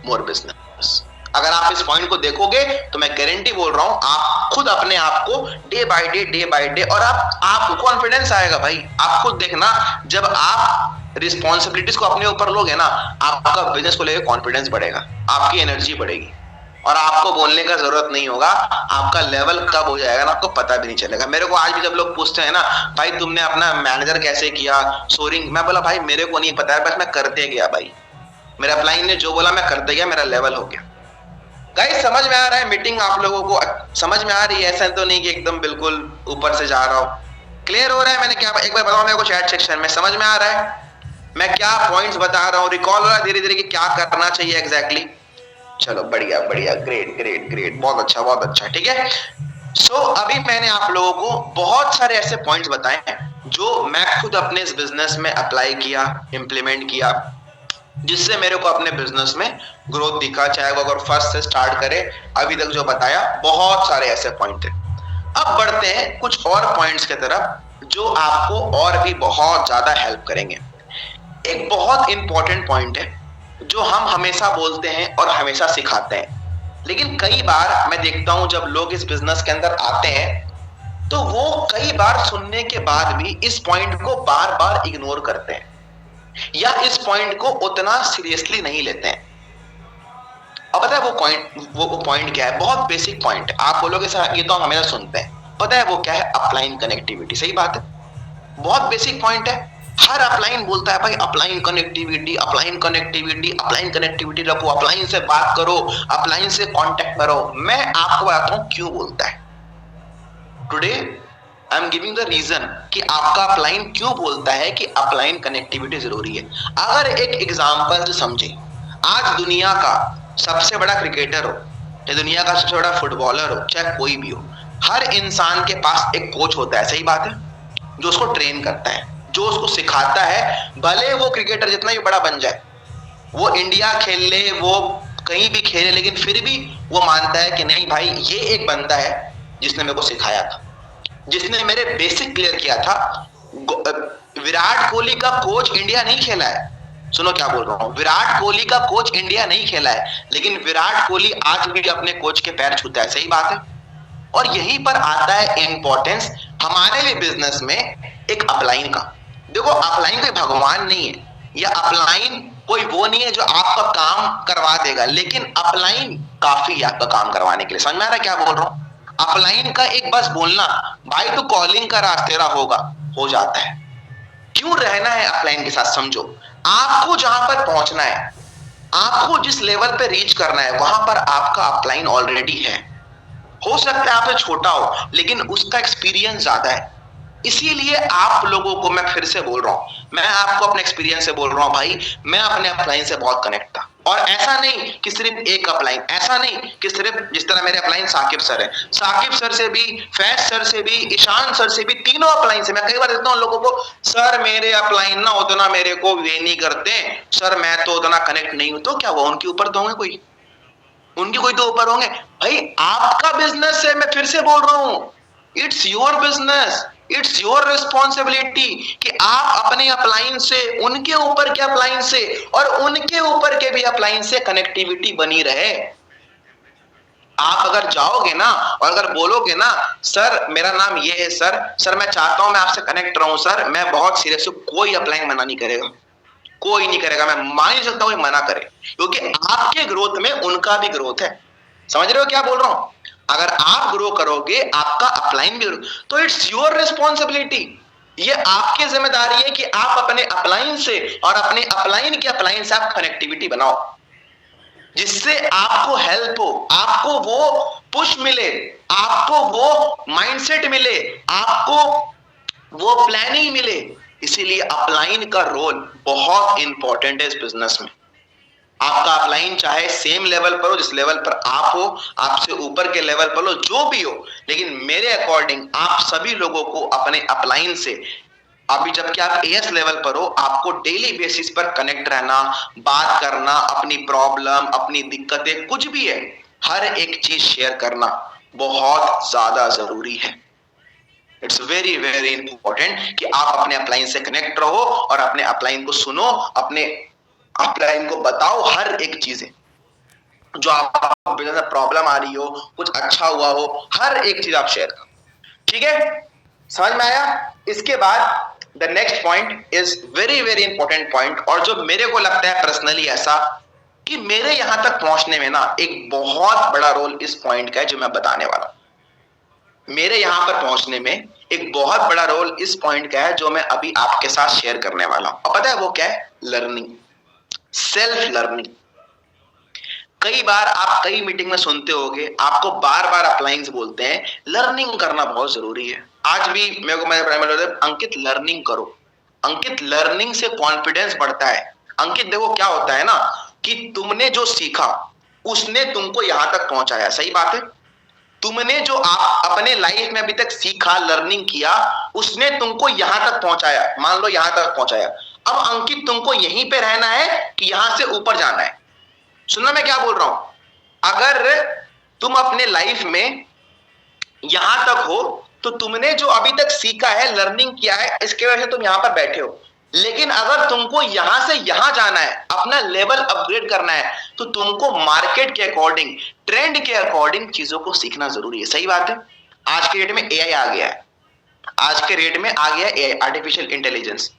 more business. अगर आप इस पॉइंट को देखोगे तो मैं गारंटी बोल रहा हूं, आप खुद अपने आप को डे बाय डे, और आपको कॉन्फिडेंस आएगा भाई। आप खुद देखना, जब आप रिस्पॉन्सिबिलिटीज को अपने ऊपर लोगे ना, आपका बिजनेस को लेकर कॉन्फिडेंस बढ़ेगा, आपकी एनर्जी बढ़ेगी, और आपको बोलने का जरूरत नहीं होगा। आपका लेवल कब हो जाएगा ना, आपको पता भी नहीं चलेगा। मेरे को आज भी जब लोग पूछते हैं ना, भाई तुमने अपना मैनेजर कैसे किया, सोरिंग, मैं बोला भाई मेरे को नहीं पता है, बस मैं करते गया भाई। मेरा अपलाइन ने जो बोला मैं करते गया, मेरा लेवल हो गया। गाइस समझ में आ रहा है? मीटिंग आप लोगों को समझ में आ रही है? ऐसा तो नहीं कि एकदम बिल्कुल ऊपर से जा रहा हूं। क्लियर हो रहा है? मैंने क्या, एक बार बताओ मेरे को चैट सेक्शन में, समझ में आ रहा है मैं क्या पॉइंट्स बता रहा हूँ? रिकॉल हो रहा है धीरे धीरे कि क्या करना चाहिए एग्जैक्टली? चलो बढ़िया बढ़िया, ग्रेट ग्रेट ग्रेट, बहुत अच्छा बहुत अच्छा, ठीक है। सो अभी मैंने आप लोगों को बहुत सारे ऐसे पॉइंट्स बताए हैं जो मैं खुद अपने इस बिजनेस में अप्लाई किया, इंप्लीमेंट किया, जिससे मेरे को अपने बिजनेस में ग्रोथ दिखा। चाहे वो अगर फर्स्ट से स्टार्ट करे, अभी तक जो बताया, बहुत सारे ऐसे पॉइंट थे। अब बढ़ते हैं कुछ और पॉइंट्स की तरफ जो आपको और भी बहुत ज्यादा हेल्प करेंगे। एक बहुत इंपॉर्टेंट पॉइंट है जो हम हमेशा बोलते हैं और हमेशा सिखाते हैं, लेकिन कई बार मैं देखता हूं जब लोग इस बिजनेस के अंदर आते हैं तो वो कई बार सुनने के बाद भी इस पॉइंट को बार बार इग्नोर करते हैं या इस पॉइंट को उतना सीरियसली नहीं लेते हैं। अब पता है वो पॉइंट क्या है? बहुत बेसिक पॉइंट है। आप बोलोगे सर ये तो हम हमेशा सुनते हैं, पता है वो क्या है? Upline connectivity. सही बात है, बहुत बेसिक पॉइंट है। हर अपलाइन बोलता है भाई upline connectivity, upline connectivity, upline connectivity रखो, अपलाइन से बात करो, अपलाइन से कांटेक्ट करो। मैं आपको बताता हूं क्यों बोलता है। Today I am giving the reason कि आपका अपलाइन क्यों बोलता है कि अपलाइन कनेक्टिविटी जरूरी है। अगर एक एग्जांपल से समझे, आज दुनिया का सबसे बड़ा क्रिकेटर हो या दुनिया का सबसे बड़ा फुटबॉलर हो, चाहे कोई भी हो, हर इंसान के पास एक कोच होता है। सही बात है, जो उसको ट्रेन करता है, जो उसको सिखाता है। भले वो क्रिकेटर जितना भी बड़ा बन जाए, वो इंडिया खेल ले, वो कहीं भी खेले, लेकिन फिर भी वो मानता है कि नहीं भाई ये एक बंदा है जिसने मेरे को सिखाया था, जिसने मेरे बेसिक क्लियर किया था। विराट कोहली का कोच इंडिया नहीं खेला है। सुनो क्या बोल रहा हूं, विराट कोहली का कोच इंडिया नहीं खेला है, लेकिन विराट कोहली आज भी अपने कोच के पैर छूता है। सही बात है। और यहीं पर आता है इंपॉर्टेंस हमारे भी बिजनेस में एक अपलाइन का। देखो अपलाइन कोई भगवान नहीं है, या अपलाइन कोई वो नहीं है जो आपका काम करवा देगा, लेकिन अपलाइन काफी है आपका काम करवाने के लिए। समझ में आ रहा है क्या बोल रहा हूं? अपलाइन का एक बस बोलना, भाई तू कॉलिंग का रास्ता तेरा होगा, हो जाता है। क्यों रहना है अपलाइन के साथ? समझो, आपको जहां पर पहुंचना है, आपको जिस लेवल पे रीच करना है, वहां पर आपका अपलाइन ऑलरेडी है। हो सकता है आपसे छोटा हो, लेकिन उसका एक्सपीरियंस ज्यादा है। इसीलिए आप लोगों को मैं फिर से बोल रहा हूं, मैं आपको अपने एक्सपीरियंस से बोल रहा हूं भाई, मैं अपने अपलाइन से बहुत कनेक्ट था। और ऐसा नहीं कि सिर्फ एक अपलाइन, ऐसा नहीं कि सिर्फ जिस तरह मेरे अपलाइन साकिब सर है, साकिब सर से भी, फैज सर से भी, ईशान सर से भी, तीनों अपलाइन से। मैं कई बार देता हूं लोगों को, सर मेरे अपलाइन ना उतना मेरे को वे नहीं करते सर, मैं तो उतना कनेक्ट नहीं हूं। तो क्या हुआ, उनके ऊपर तो होंगे कोई, उनके कोई तो ऊपर होंगे भाई। आपका बिजनेस है, मैं फिर से बोल रहा हूं, it's your business, it's your responsibility कि आप अपने अपलाइन से, उनके ऊपर के अपलाइन से और उनके ऊपर के भी अपलाइन से कनेक्टिविटी बनी रहे। आप अगर जाओगे ना और अगर बोलोगे ना, सर मेरा नाम ये है सर, सर मैं चाहता हूं मैं आपसे कनेक्ट रहूं सर, मैं बहुत सीरियस हूं, कोई अपलाइन मना नहीं करेगा, कोई नहीं करेगा। मैं मान नहीं सकता कोई मना करे, क्योंकि आपके ग्रोथ में उनका भी ग्रोथ है। समझ रहे हो क्या बोल रहा हूं? अगर आप ग्रो करोगे, आपका अपलाइन भी ग्रो, तो इट्स योर रिस्पॉन्सिबिलिटी। ये आपकी जिम्मेदारी है कि आप अपने अपलाइन से और अपने अपलाइन के अपलाइन से आप कनेक्टिविटी बनाओ, जिससे आपको हेल्प हो, आपको वो पुश मिले, आपको वो माइंडसेट मिले, आपको वो प्लानिंग मिले। इसीलिए अपलाइन का रोल बहुत इंपॉर्टेंट है इस बिजनेस में। आपका अपलाइन चाहे सेम लेवल पर हो, जिस लेवल पर आप हो, आपसे ऊपर के लेवल पर हो, जो भी हो, लेकिन मेरे अकॉर्डिंग आप सभी लोगों को अपने अपलाइन से, अभी जबकि आप एएस लेवल पर हो, आपको डेली बेसिस पर कनेक्ट रहना, बात करना, अपनी प्रॉब्लम, अपनी दिक्कतें, कुछ भी है, हर एक चीज शेयर करना बहुत ज्यादा जरूरी है। इट्स वेरी वेरी इंपॉर्टेंट कि आप अपने अपलाइन से कनेक्ट रहो और अपने अपलाइन को सुनो, अपने अपलाइन को बताओ हर एक चीजें जो आपको बिजनेस में प्रॉब्लम आ रही हो, कुछ अच्छा हुआ हो, हर एक चीज आप शेयर करो। ठीक है, समझ में आया? इसके बाद the next point is very very important point, और जो मेरे को लगता है पर्सनली ऐसा कि मेरे यहां तक पहुंचने में ना एक बहुत बड़ा रोल इस पॉइंट का है जो मैं बताने वाला हूं। मेरे यहां पर पहुंचने में एक बहुत बड़ा रोल इस पॉइंट का है जो मैं अभी आपके साथ शेयर करने वाला हूं। और पता है वो क्या है? Learning, self learning. कई बार आप कई मीटिंग में सुनते होंगे, आपको बार बार अपलाइंस बोलते हैं लर्निंग करना बहुत जरूरी है। आज भी मेरे को मेरे अंकित लर्निंग करो। अंकित लर्निंग से कॉन्फिडेंस बढ़ता है। अंकित देखो क्या होता है ना कि तुमने जो सीखा उसने तुमको यहां तक पहुंचाया, सही बात है। तुमने जो आप अपने लाइफ में अभी तक सीखा, लर्निंग किया, उसने तुमको यहां तक पहुंचाया, मान लो यहां तक पहुंचाया। अब अंकित तुमको यहीं पे रहना है कि यहां से ऊपर जाना है? सुनना मैं क्या बोल रहा हूं। अगर तुम अपने लाइफ में यहां तक हो तो तुमने जो अभी तक सीखा है, लर्निंग किया है, इसके वजह से तुम यहां पर बैठे हो। लेकिन अगर तुमको यहां से यहां जाना है, अपना लेवल अपग्रेड करना है, तो तुमको मार्केट के अकॉर्डिंग, ट्रेंड के अकॉर्डिंग चीजों को सीखना जरूरी है। सही बात है। आज के डेट में एआई आ गया है, आज के रेट में आ गया एआई, आर्टिफिशियल इंटेलिजेंस।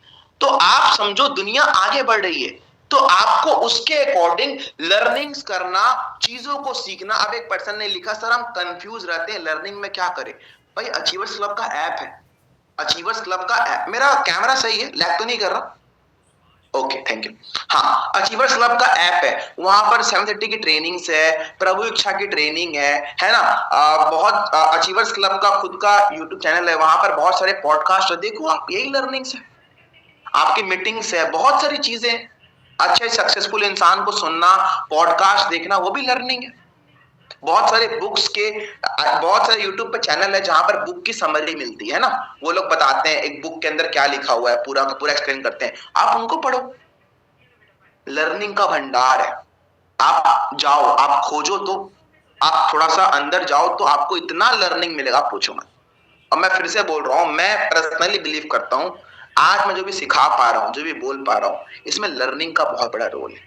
तो आप समझो दुनिया आगे बढ़ रही है, तो आपको उसके अकॉर्डिंग लर्निंग्स करना, चीजों को सीखना। अब एक पर्सन ने लिखा, सर हम कंफ्यूज रहते हैं लर्निंग में क्या करें। भाई अचीवर्स क्लब का ऐप है, अचीवर्स क्लब का ऐप, मेरा कैमरा सही है, लैग तो नहीं कर रहा? Okay thank you. हाँ, अचीवर्स क्लब का ऐप है, वहां पर 730 की ट्रेनिंग्स है, प्रभु इच्छा की ट्रेनिंग है ना। बहुत अचीवर्स क्लब का खुद का यूट्यूब चैनल है, वहां पर बहुत सारे पॉडकास्ट है, देखो आप, यही लर्निंग्स है। आपकी मीटिंग्स है, बहुत सारी चीजें, अच्छे सक्सेसफुल इंसान को सुनना, पॉडकास्ट देखना, वो भी लर्निंग है। बहुत सारे बुक्स के, बहुत सारे यूट्यूब पे चैनल है जहां पर बुक की समरी मिलती है ना, वो लोग बताते हैं एक बुक के अंदर क्या लिखा हुआ है, पूरा का पूरा एक्सप्लेन करते हैं, आप उनको पढ़ो। लर्निंग का भंडार है। आप जाओ, आप खोजो, तो आप थोड़ा सा अंदर जाओ तो आपको इतना लर्निंग मिलेगा, पूछो मत। और मैं फिर से बोल रहा हूं, मैं पर्सनली बिलीव करता हूं, आज मैं जो भी सिखा पा रहा हूं, जो भी बोल पा रहा हूं, इसमें लर्निंग का बहुत बड़ा रोल है,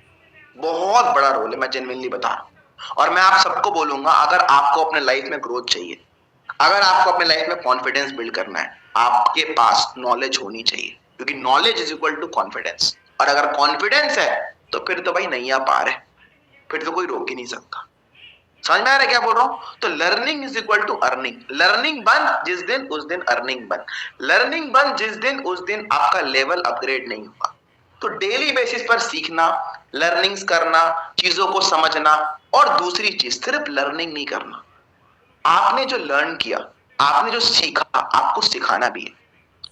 बहुत बड़ा रोल है, मैं जेन्युइनली बता रहा हूं। और मैं आप सबको बोलूंगा, अगर आपको अपने लाइफ में ग्रोथ चाहिए, अगर आपको अपने लाइफ में कॉन्फिडेंस बिल्ड करना है, आपके पास नॉलेज होनी चाहिए, क्योंकि knowledge is equal to confidence. और अगर कॉन्फिडेंस है तो फिर तो भाई नैया पार है, फिर तो कोई रोक ही नहीं सकता। समझ में आ रहा है क्या बोल रहा हूं? तो learning is equal to earning. Learning बंद जिस दिन, उस दिन अर्निंग बंद। लर्निंग बंद जिस दिन, उस दिन आपका लेवल अपग्रेड नहीं होगा। तो डेली बेसिस पर सीखना, लर्निंग्स करना, चीजों को समझना। और दूसरी चीज, सिर्फ लर्निंग नहीं करना, आपने जो लर्न किया, आपने जो सीखा, आपको सिखाना भी है।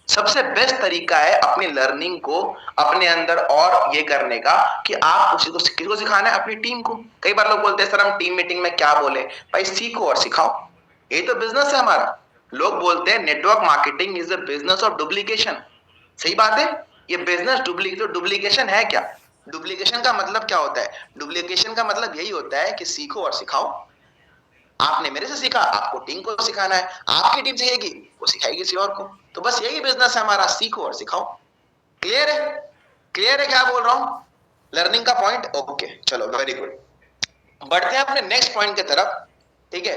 सबसे बेस्ट तरीका है अपनी लर्निंग को अपने अंदर और ये करने का कि आप किसको सिखाना है? अपनी टीम को। कई बार लोग बोलते हैं सर हम टीम मीटिंग में क्या बोले। भाई सीखो और सिखाओ, ये तो बिजनेस है हमारा। लोग बोलते हैं network marketing is the business of duplication. सही बात है। ये बिजनेस डुप्लीकेशन है क्या? डुप्लीकेशन का मतलब क्या होता है? डुप्लीकेशन का मतलब यही होता है कि सीखो और सिखाओ। आपने मेरे से सीखा, आपको टीम को सिखाना है, आपकी टीम सीखेगी, वो सिखाएगी किसी और को। तो बस यही बिजनेस है हमारा, सीखो और सिखाओ। क्लियर है? क्लियर है क्या बोल रहा हूं? लर्निंग का पॉइंट, ओके चलो वेरी गुड। बढ़ते हैं अपने नेक्स्ट पॉइंट की तरफ। ठीक है,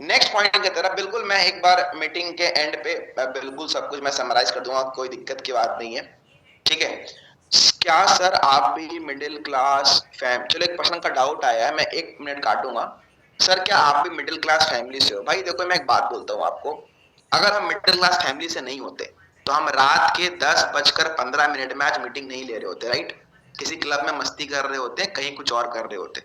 नेक्स्ट पॉइंट की तरफ। बिल्कुल मैं एक बार मीटिंग के एंड पे बिल्कुल सब कुछ मैं समराइज कर दूंगा, कोई दिक्कत की बात नहीं है। ठीक है, क्या सर आप भी मिडिल क्लास फैम, चलो एक पर्सन का डाउट आया है, मैं 1 मिनट काटूंगा। सर क्या आप भी मिडिल क्लास फैमिली से हो? भाई देखो मैं एक बात बोलता हूँ आपको, अगर हम मिडिल क्लास फैमिली से नहीं होते, तो हम रात के 10:15 में आज मीटिंग नहीं ले रहे होते, राइट? किसी क्लब में मस्ती कर रहे होते, कहीं कुछ और कर रहे होते।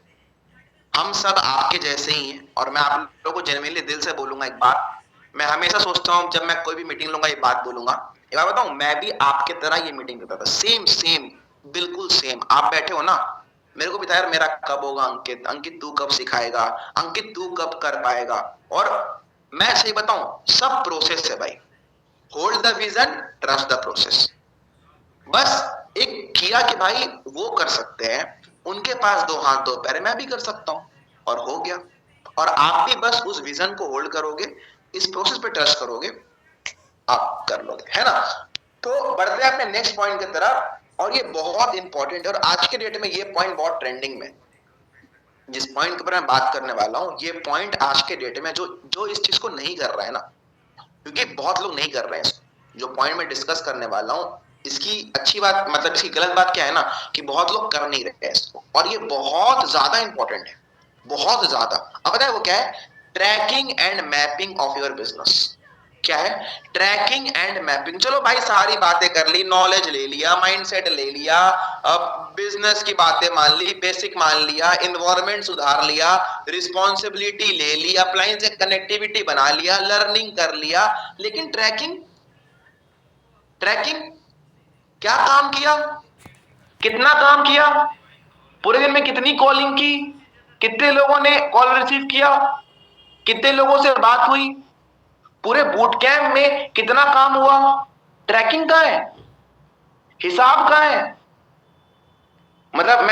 हम सब आपके जैसे ही हैं और मैं आप लोगों को जेन्युइनली दिल से बोलूंगा एक बात, मैं हमेशा सोचता हूँ जब मैं कोई भी मीटिंग लूंगा ये बात बोलूंगा। एक बात बताऊं, मैं भी आपके तरह ये मीटिंग लेता था, सेम सेम, बिल्कुल सेम। आप बैठे हो ना, मेरे को भी था यार मेरा कब होगा अंकित, अंकित तू कब सिखाएगा, अंकित तू कब कर पाएगा। और मैं सही बताऊं, सब प्रोसेस है भाई। Hold the vision, trust the process. बस एक किया कि भाई वो कर सकते हैं, उनके पास दो हाथ दो पैर, मैं भी कर सकता हूं, और हो गया। और आप भी बस उस विजन को होल्ड करोगे, इस प्रोसेस पे ट्रस्ट करोगे, आप कर लोगे, है ना? तो बढ़ते हैं अपने नेक्स्ट पॉइंट की तरफ, और ये बहुत इंपॉर्टेंट है और आज के डेट में ये पॉइंट बहुत ट्रेंडिंग में। जिस पॉइंट के ऊपर मैं बात करने वाला हूं, ये पॉइंट आज के डेट में जो जो इस चीज को नहीं कर रहा है ना, क्योंकि बहुत लोग नहीं कर रहे हैं इसको। जो पॉइंट मैं डिस्कस करने वाला हूं, इसकी अच्छी बात मतलब इसकी गलत बात क्या है ना, कि बहुत लोग कर नहीं रहे हैं इसको, और ये बहुत ज्यादा इंपॉर्टेंट है, बहुत ज्यादा। अब पता है वो क्या है? Tracking and mapping of your business. क्या है? Tracking and mapping. चलो भाई सारी बातें कर ली, नॉलेज ले लिया, माइंडसेट ले लिया, अब बिजनेस की बातें मान ली, बेसिक मान लिया, इन्वायरमेंट सुधार लिया, रिस्पॉन्सिबिलिटी ले ली, अप्लायंस से कनेक्टिविटी बना लिया, लर्निंग कर लिया, लेकिन ट्रैकिंग, ट्रैकिंग क्या काम किया? कितना काम किया? पूरे दिन में कितनी कॉलिंग की? कितने लोगों ने कॉल रिसीव किया? कितने लोगों से बात हुई? पूरे बूट कैंप में कितना काम हुआ? ट्रैकिंग कहाँ है? हिसाब कहाँ है? मतलब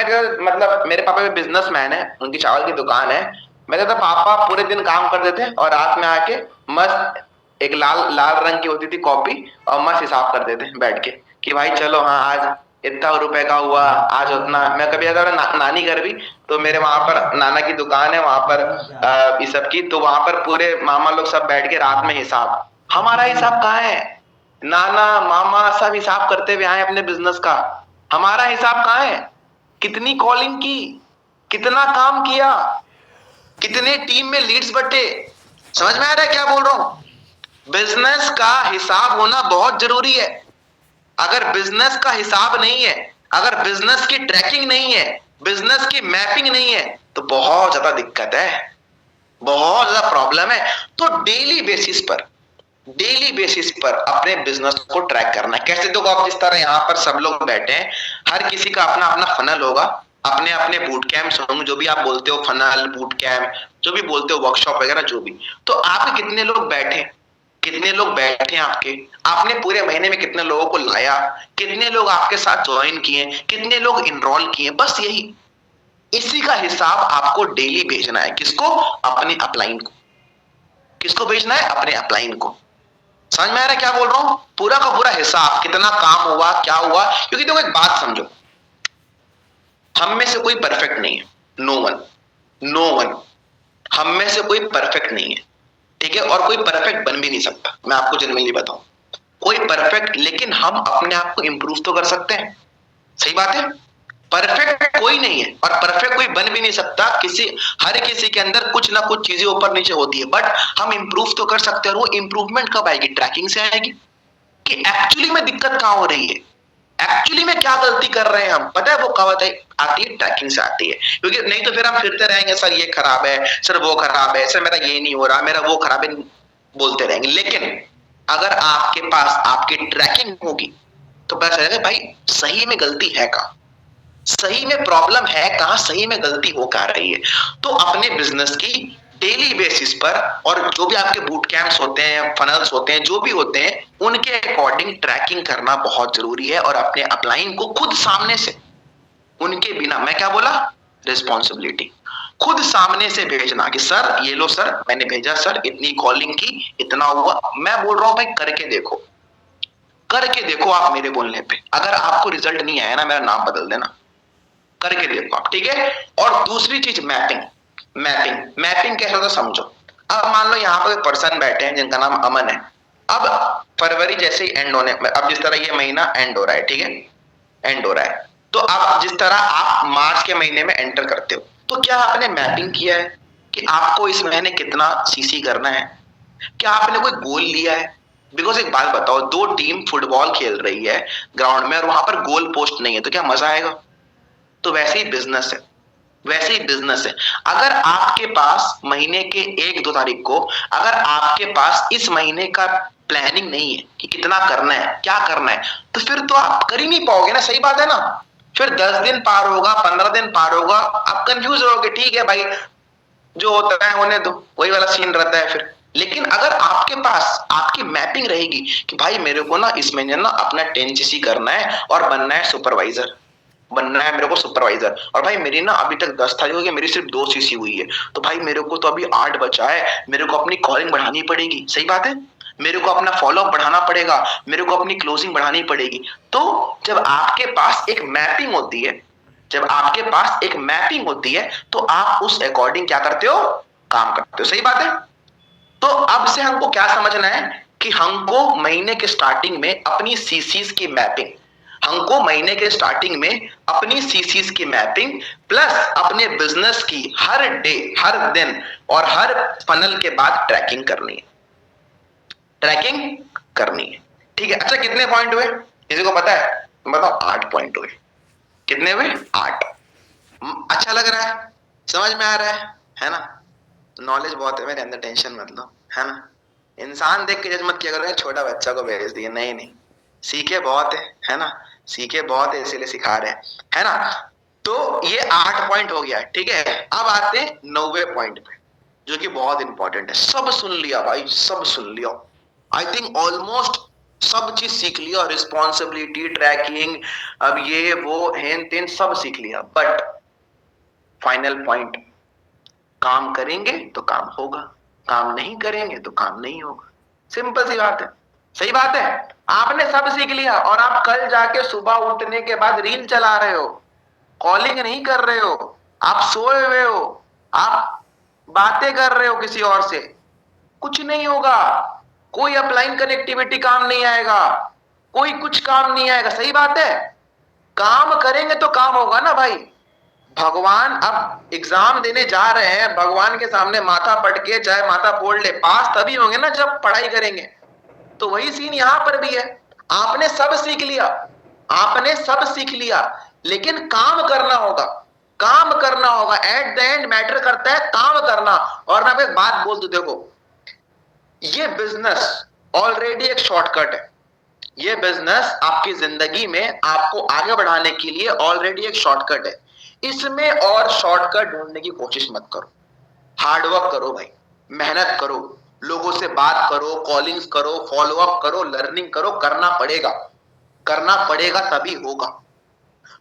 मेरे पापा भी बिजनेसमैन है, उनकी चावल की दुकान है। मैं कहता पापा पूरे दिन काम करते थे और रात में आके मस्त एक लाल लाल रंग की होती थी कॉपी, और मस्त हिसाब करते थे बैठ के कि भाई चलो हाँ आज इतना रुपए का हुआ, आज उतना। मैं कभी जाता था नानी घर भी, तो मेरे वहां पर नाना की दुकान है वहां पर इस सब की, तो वहां पर पूरे मामा लोग सब बैठ के रात में हिसाब। हमारा हिसाब कहाँ है? नाना मामा सब हिसाब करते हुए आए अपने बिजनेस का, हमारा हिसाब कहाँ है? कितनी कॉलिंग की, कितना काम किया, कितने टीम में लीड्स बटे। समझ में आ रहा है क्या बोल रहा हूं? बिजनेस का हिसाब होना बहुत जरूरी है। अगर बिजनेस का हिसाब नहीं है, अगर बिजनेस की ट्रैकिंग नहीं है, बिजनेस की मैपिंग नहीं है, तो बहुत ज्यादा दिक्कत है, बहुत ज्यादा प्रॉब्लम है। तो डेली बेसिस पर अपने बिजनेस को ट्रैक करना है। कैसे? देखो आप जिस तरह यहाँ पर सब लोग बैठे हैं, हर किसी का अपना अपना फनल होगा, अपने अपने बूट कैंप्स होंगे, जो भी आप बोलते हो फनल, बूट कैंप, जो भी बोलते हो वर्कशॉप वगैरह जो भी। तो आप कितने लोग बैठे, कितने लोग बैठे आपके, आपने पूरे महीने में कितने लोगों को लाया, कितने लोग आपके साथ ज्वाइन किए, कितने लोग इनरोल किए, बस यही। इसी का हिसाब आपको डेली भेजना है। किसको? अपने अपलाइन को। किसको भेजना है? अपने अपलाइन को। समझ में आ रहा है क्या बोल रहा हूं? पूरा का पूरा हिसाब, कितना काम हुआ, क्या हुआ। क्योंकि देखो एक बात समझो, हम में से कोई परफेक्ट नहीं है, नो वन, नो वन। हम में से कोई परफेक्ट नहीं है, ठीक है? और कोई परफेक्ट बन भी नहीं सकता, मैं आपको जेन्युइनली बताऊं, कोई परफेक्ट। लेकिन हम अपने आप को इंप्रूव तो कर सकते हैं, सही बात है। परफेक्ट कोई नहीं है और परफेक्ट कोई बन भी नहीं सकता। हर किसी के अंदर कुछ ना कुछ चीजें ऊपर नीचे होती है, बट हम इंप्रूव तो कर सकते हैं। और वो इंप्रूवमेंट कब आएगी? ट्रैकिंग से आएगी कि एक्चुअली में दिक्कत कहां हो रही है, एक्चुअली में क्या गलती कर रहे हैं हम। पता है वो कब आती है? ट्रैकिंग से आती है। क्योंकि नहीं तो फिर हम फिरते रहेंगे, सर ये खराब है, सर वो खराब है, सर मेरा ये नहीं हो रहा, मेरा वो खराब है, बोलते रहेंगे। लेकिन अगर आपके पास आपकी ट्रैकिंग होगी तो पता चलेगा भाई सही में गलती है कहां, सही में प्रॉब्लम है कहां, सही में गलती हो कहां रही है। तो अपने बिजनेस की डेली बेसिस पर, और जो भी आपके बूट कैंप्स होते हैं, फनल्स होते हैं, जो भी होते हैं, उनके अकॉर्डिंग ट्रैकिंग करना बहुत जरूरी है। और अपने अपलाइन को खुद सामने से, उनके बिना, मैं क्या बोला? रिस्पॉन्सिबिलिटी खुद सामने से भेजना कि सर ये लो, सर मैंने भेजा, सर इतनी कॉलिंग की, इतना हुआ। मैं बोल रहा हूं भाई करके देखो, करके देखो आप मेरे बोलने पे। अगर आपको रिजल्ट नहीं आया ना, मेरा नाम बदल देना, करके देखो आप, ठीक है? और दूसरी चीज मैपिंग। मैपिंग कैसे होता समझो। अब मान लो यहाँ पर पर्सन बैठे हैं जिनका नाम अमन है। अब फरवरी जैसे ही एंड होने, अब जिस तरह ये महीना एंड हो रहा है, ठीक है, एंड हो रहा है, तो अब जिस तरह आप मार्च के महीने में एंटर करते हो, तो क्या आपने मैपिंग किया है कि आपको इस महीने कितना सीसी करना है? क्या आपने कोई गोल लिया है? बिकॉज एक बात बताओ, दो टीम फुटबॉल खेल रही है ग्राउंड में और वहां पर गोल पोस्ट नहीं है, तो क्या मजा आएगा? तो वैसे ही बिजनेस है, वैसे ही बिजनेस है। अगर आपके पास महीने के 1-2 तारीख को अगर आपके पास इस महीने का प्लानिंग नहीं है कि कितना करना है, क्या करना है, तो फिर तो आप कर ही नहीं पाओगे ना। सही बात है ना? फिर 10 दिन पार होगा, 15 दिन पार होगा, आप कंफ्यूज रहोगे। ठीक है भाई, जो होता है होने दो, वही वाला सीन रहता है फिर। लेकिन अगर आपके पास आपकी मैपिंग रहेगी कि भाई मेरे को ना इस महीने ना अपना 10 cc करना है और बनना है सुपरवाइजर, बनना है मेरे को सुपरवाइजर, और भाई मेरी ना अभी तक 10 तारीख हो गई, मेरी सिर्फ 2 cc हुई है, तो भाई मेरे को तो अभी 8 बचा है, मेरे को अपनी कॉलिंग बढ़ानी पड़ेगी। सही बात है, मेरे को अपना फॉलोअप बढ़ाना पड़ेगा, मेरे को अपनी क्लोजिंग बढ़ानी पड़ेगी। तो जब आपके पास एक मैपिंग होती है, जब आपके पास एक मैपिंग होती है, तो आप उस अकॉर्डिंग क्या करते हो? काम करते हो। सही बात है। तो अब से हमको क्या समझना है कि हमको महीने के स्टार्टिंग में अपनी सीसीज की मैपिंग, हमको महीने के स्टार्टिंग में अपनी सीसीज की मैपिंग प्लस अपने बिजनेस की हर डे, हर दिन और हर फनल के बाद ट्रैकिंग करनी है, ट्रैकिंग करनी है। ठीक है। अच्छा, कितने पॉइंट हुए किसी को पता है? बताओ। 8 पॉइंट हुए। कितने हुए? 8। अच्छा लग रहा है? समझ में आ रहा है ना? नॉलेज बहुत है मेरे अंदर, टेंशन मत लो, है ना? इंसान देख के जज मत किया करो छोटा बच्चा को भेज दिया, नहीं नहीं, सीखे बहुत है ना? सीखे बहुत है इसीलिए सिखा रहे हैं, है ना? तो ये 8 पॉइंट हो गया। ठीक है। अब आते हैं 9वें पॉइंट पे, जो कि बहुत इंपॉर्टेंट है। सब सुन लिया भाई, सब सुन लिया। आई थिंक ऑलमोस्ट सब चीज सीख लिया, रिस्पॉन्सिबिलिटी, ट्रैकिंग, अब ये वो हेन तेन सब सीख लिया। बट फाइनल पॉइंट, काम करेंगे तो काम होगा, काम नहीं करेंगे तो काम नहीं होगा। सिंपल सी बात है। सही बात है। आपने सब सीख लिया और आप कल जाके सुबह उठने के बाद रील चला रहे हो, कॉलिंग नहीं कर रहे हो, आप सोए हुए हो, आप बातें कर रहे हो किसी और से, कुछ नहीं होगा। कोई अपलाइन कनेक्टिविटी काम नहीं आएगा, कोई कुछ काम नहीं आएगा। सही बात है। काम करेंगे तो काम होगा ना भाई। भगवान अब एग्जाम देने जा रहे हैं, भगवान के सामने माथा पट के चाहे माथा फोड़ ले, पास तभी होंगे ना जब पढ़ाई करेंगे। तो वही सीन यहां पर भी है। आपने सब सीख लिया, आपने सब सीख लिया, लेकिन काम करना होगा, काम करना होगा। एट द एंड मैटर करता है काम करना। और मैं एक बात बोल दूं, देखो ये बिजनेस ऑलरेडी एक शॉर्टकट है। ये बिजनेस आपकी जिंदगी में आपको आगे बढ़ाने के लिए ऑलरेडी एक शॉर्टकट है। इसमें और शॉर्टकट ढूंढने की कोशिश मत करो। हार्डवर्क करो भाई, मेहनत करो, लोगों से बात करो, कॉलिंग्स करो, फॉलोअप करो, लर्निंग करो। करना पड़ेगा, करना पड़ेगा तभी होगा।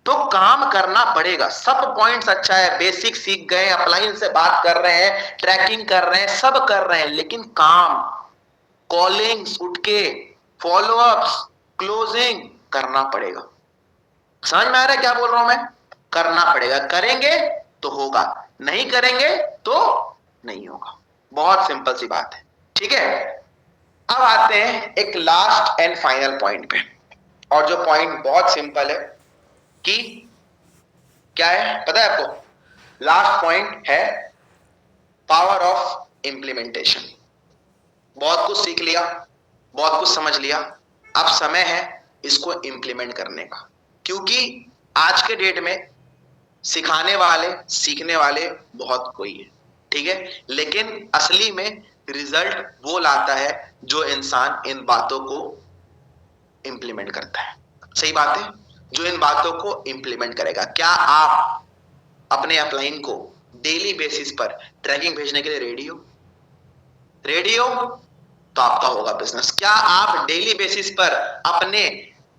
तो काम करना पड़ेगा। सब पॉइंट्स अच्छा है, बेसिक सीख गए, अपलाइन से बात कर रहे हैं, ट्रैकिंग कर रहे हैं, सब कर रहे हैं, लेकिन काम, कॉलिंग्स उठ के, फॉलोअप्स, क्लोजिंग करना पड़ेगा। समझ में आ रहा है क्या बोल रहा हूं मैं? करना पड़ेगा। करेंगे तो होगा, नहीं करेंगे तो नहीं होगा। बहुत सिंपल सी बात है। ठीक है। अब आते हैं एक लास्ट एंड फाइनल पॉइंट पे, और जो पॉइंट बहुत सिंपल है कि क्या है पता है आपको? लास्ट पॉइंट है पावर ऑफ इंप्लीमेंटेशन। बहुत कुछ सीख लिया, बहुत कुछ समझ लिया, अब समय है इसको इंप्लीमेंट करने का। क्योंकि आज के डेट में सिखाने वाले, सीखने वाले बहुत कोई है, ठीक है, लेकिन असली में रिजल्ट वो लाता है जो इंसान इन बातों को इंप्लीमेंट करता है। सही बात है। जो इन बातों को इंप्लीमेंट करेगा। क्या आप अपने अपलाइन को डेली बेसिस पर ट्रैकिंग भेजने के लिए रेडी हो? रेडी हो तो आपका होगा बिजनेस। क्या आप डेली बेसिस पर अपने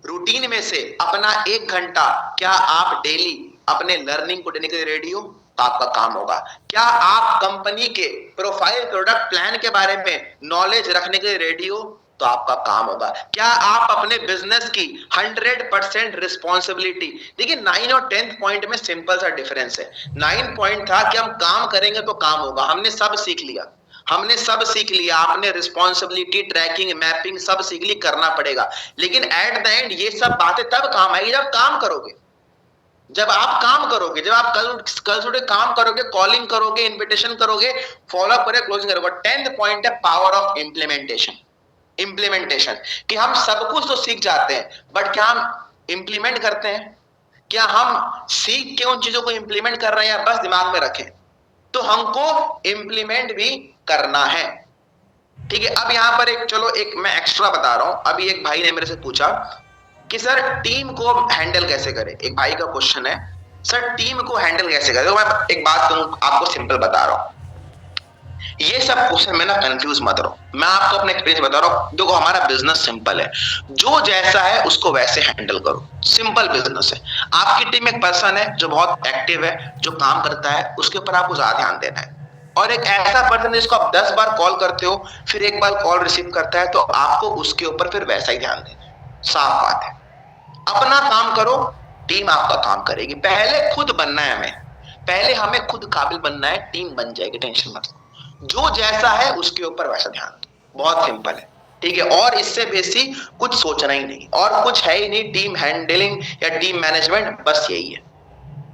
रूटीन में से अपना 1 घंटा क्या आप डेली अपने लर्निंग को देने के लिए रेडी हो? तो आपका काम होगा। क्या आप कंपनी के प्रोफाइल, प्रोडक्ट प्लान के बारे में नॉलेज रखने के लिए रेडी हो? तो आपका काम होगा। क्या आप अपने बिजनेस की 100% रिस्पॉन्सिबिलिटी, देखिए 9 और 10th पॉइंट में सिंपल सा डिफरेंस है। 9 पॉइंट था कि हम काम करेंगे तो काम होगा, हमने सब सीख लिया, हमने सब सीख लिया, आपने रिस्पॉन्सिबिलिटी, ट्रैकिंग, मैपिंग सब सीख ली, करना पड़ेगा। लेकिन एट द एंड ये सब बातें तब काम आएगी जब काम करोगे, जब आप काम करोगे, जब आप कल सुबह काम करोगे, कॉलिंग करोगे, इन्विटेशन करोगे, फॉलो अप करोगे, क्लोजिंग करोगे। 10th पॉइंट है पावर ऑफ इंप्लीमेंटेशन। इम्प्लीमेंटेशन, कि हम सब कुछ तो सीख जाते हैं बट क्या हम इम्प्लीमेंट करते हैं? क्या हम सीख के उन चीजों को इम्प्लीमेंट कर रहे हैं या बस दिमाग में रखें? तो हमको इम्प्लीमेंट भी करना है। ठीक है, अब यहां पर एक मैं एक्स्ट्रा बता रहा हूं। अभी एक भाई ने मेरे से पूछा कि सर टीम को हैंडल कैसे करें। एक भाई का क्वेश्चन है, सर टीम को हैंडल कैसे करें? तो मैं एक बात आपको सिंपल बता रहा हूं, ये सब क्वेश्चन में ना कंफ्यूज मत रहो। मैं आपको अपने एक्सपीरियंस बता रहा हूं। देखो, हमारा बिजनेस सिंपल है, जो जैसा है उसको वैसे हैंडल करो। सिंपल बिजनेस है। आपकी टीम में एक पर्सन है जो बहुत एक्टिव है, जो काम करता है, उसके ऊपर आपको ज्यादा ध्यान देना है। और एक ऐसा पर्सन जिसको आप 10 बार कॉल करते हो, फिर एक बार कॉल रिसीव करता है, तो आपको उसके ऊपर फिर वैसा ही ध्यान देना है। साफ बात है। अपना काम करो, टीम आपका काम करेगी। पहले खुद बनना है हमें, पहले हमें खुद काबिल बनना है, टीम बन जाएगी, टेंशन मत लो। जो जैसा है उसके ऊपर वैसा ध्यान दो। बहुत सिंपल है, ठीक है। और इससे बेसी कुछ सोचना ही नहीं, और कुछ है ही नहीं। टीम हैंडलिंग या टीम मैनेजमेंट बस यही है।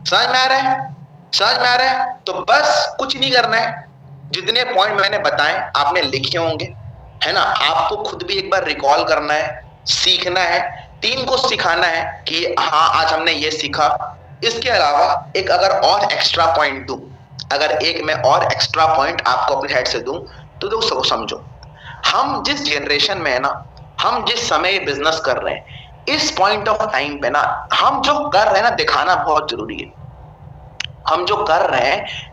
समझ में आ रहा है? समझ में आ रहा है? तो बस कुछ नहीं करना है। जितने पॉइंट मैंने बताए आपने लिखे होंगे, है ना? आपको खुद भी एक बार रिकॉल करना है, सीखना है, टीम को सिखाना है कि हाँ आज हमने ये सीखा। इसके अलावा एक अगर और एक्स्ट्रा पॉइंट दूं, अगर एक मैं और एक्स्ट्रा पॉइंट आपको अपने हेड से दूं, तो दोस्तों समझो, हम जिस जनरेशन में है ना, हम जिस समय बिजनेस कर रहे हैं, इस पॉइंट ऑफ टाइम पे ना हम जो कर रहे हैं ना, दिखाना बहुत जरूरी है। हम जो कर रहे हैं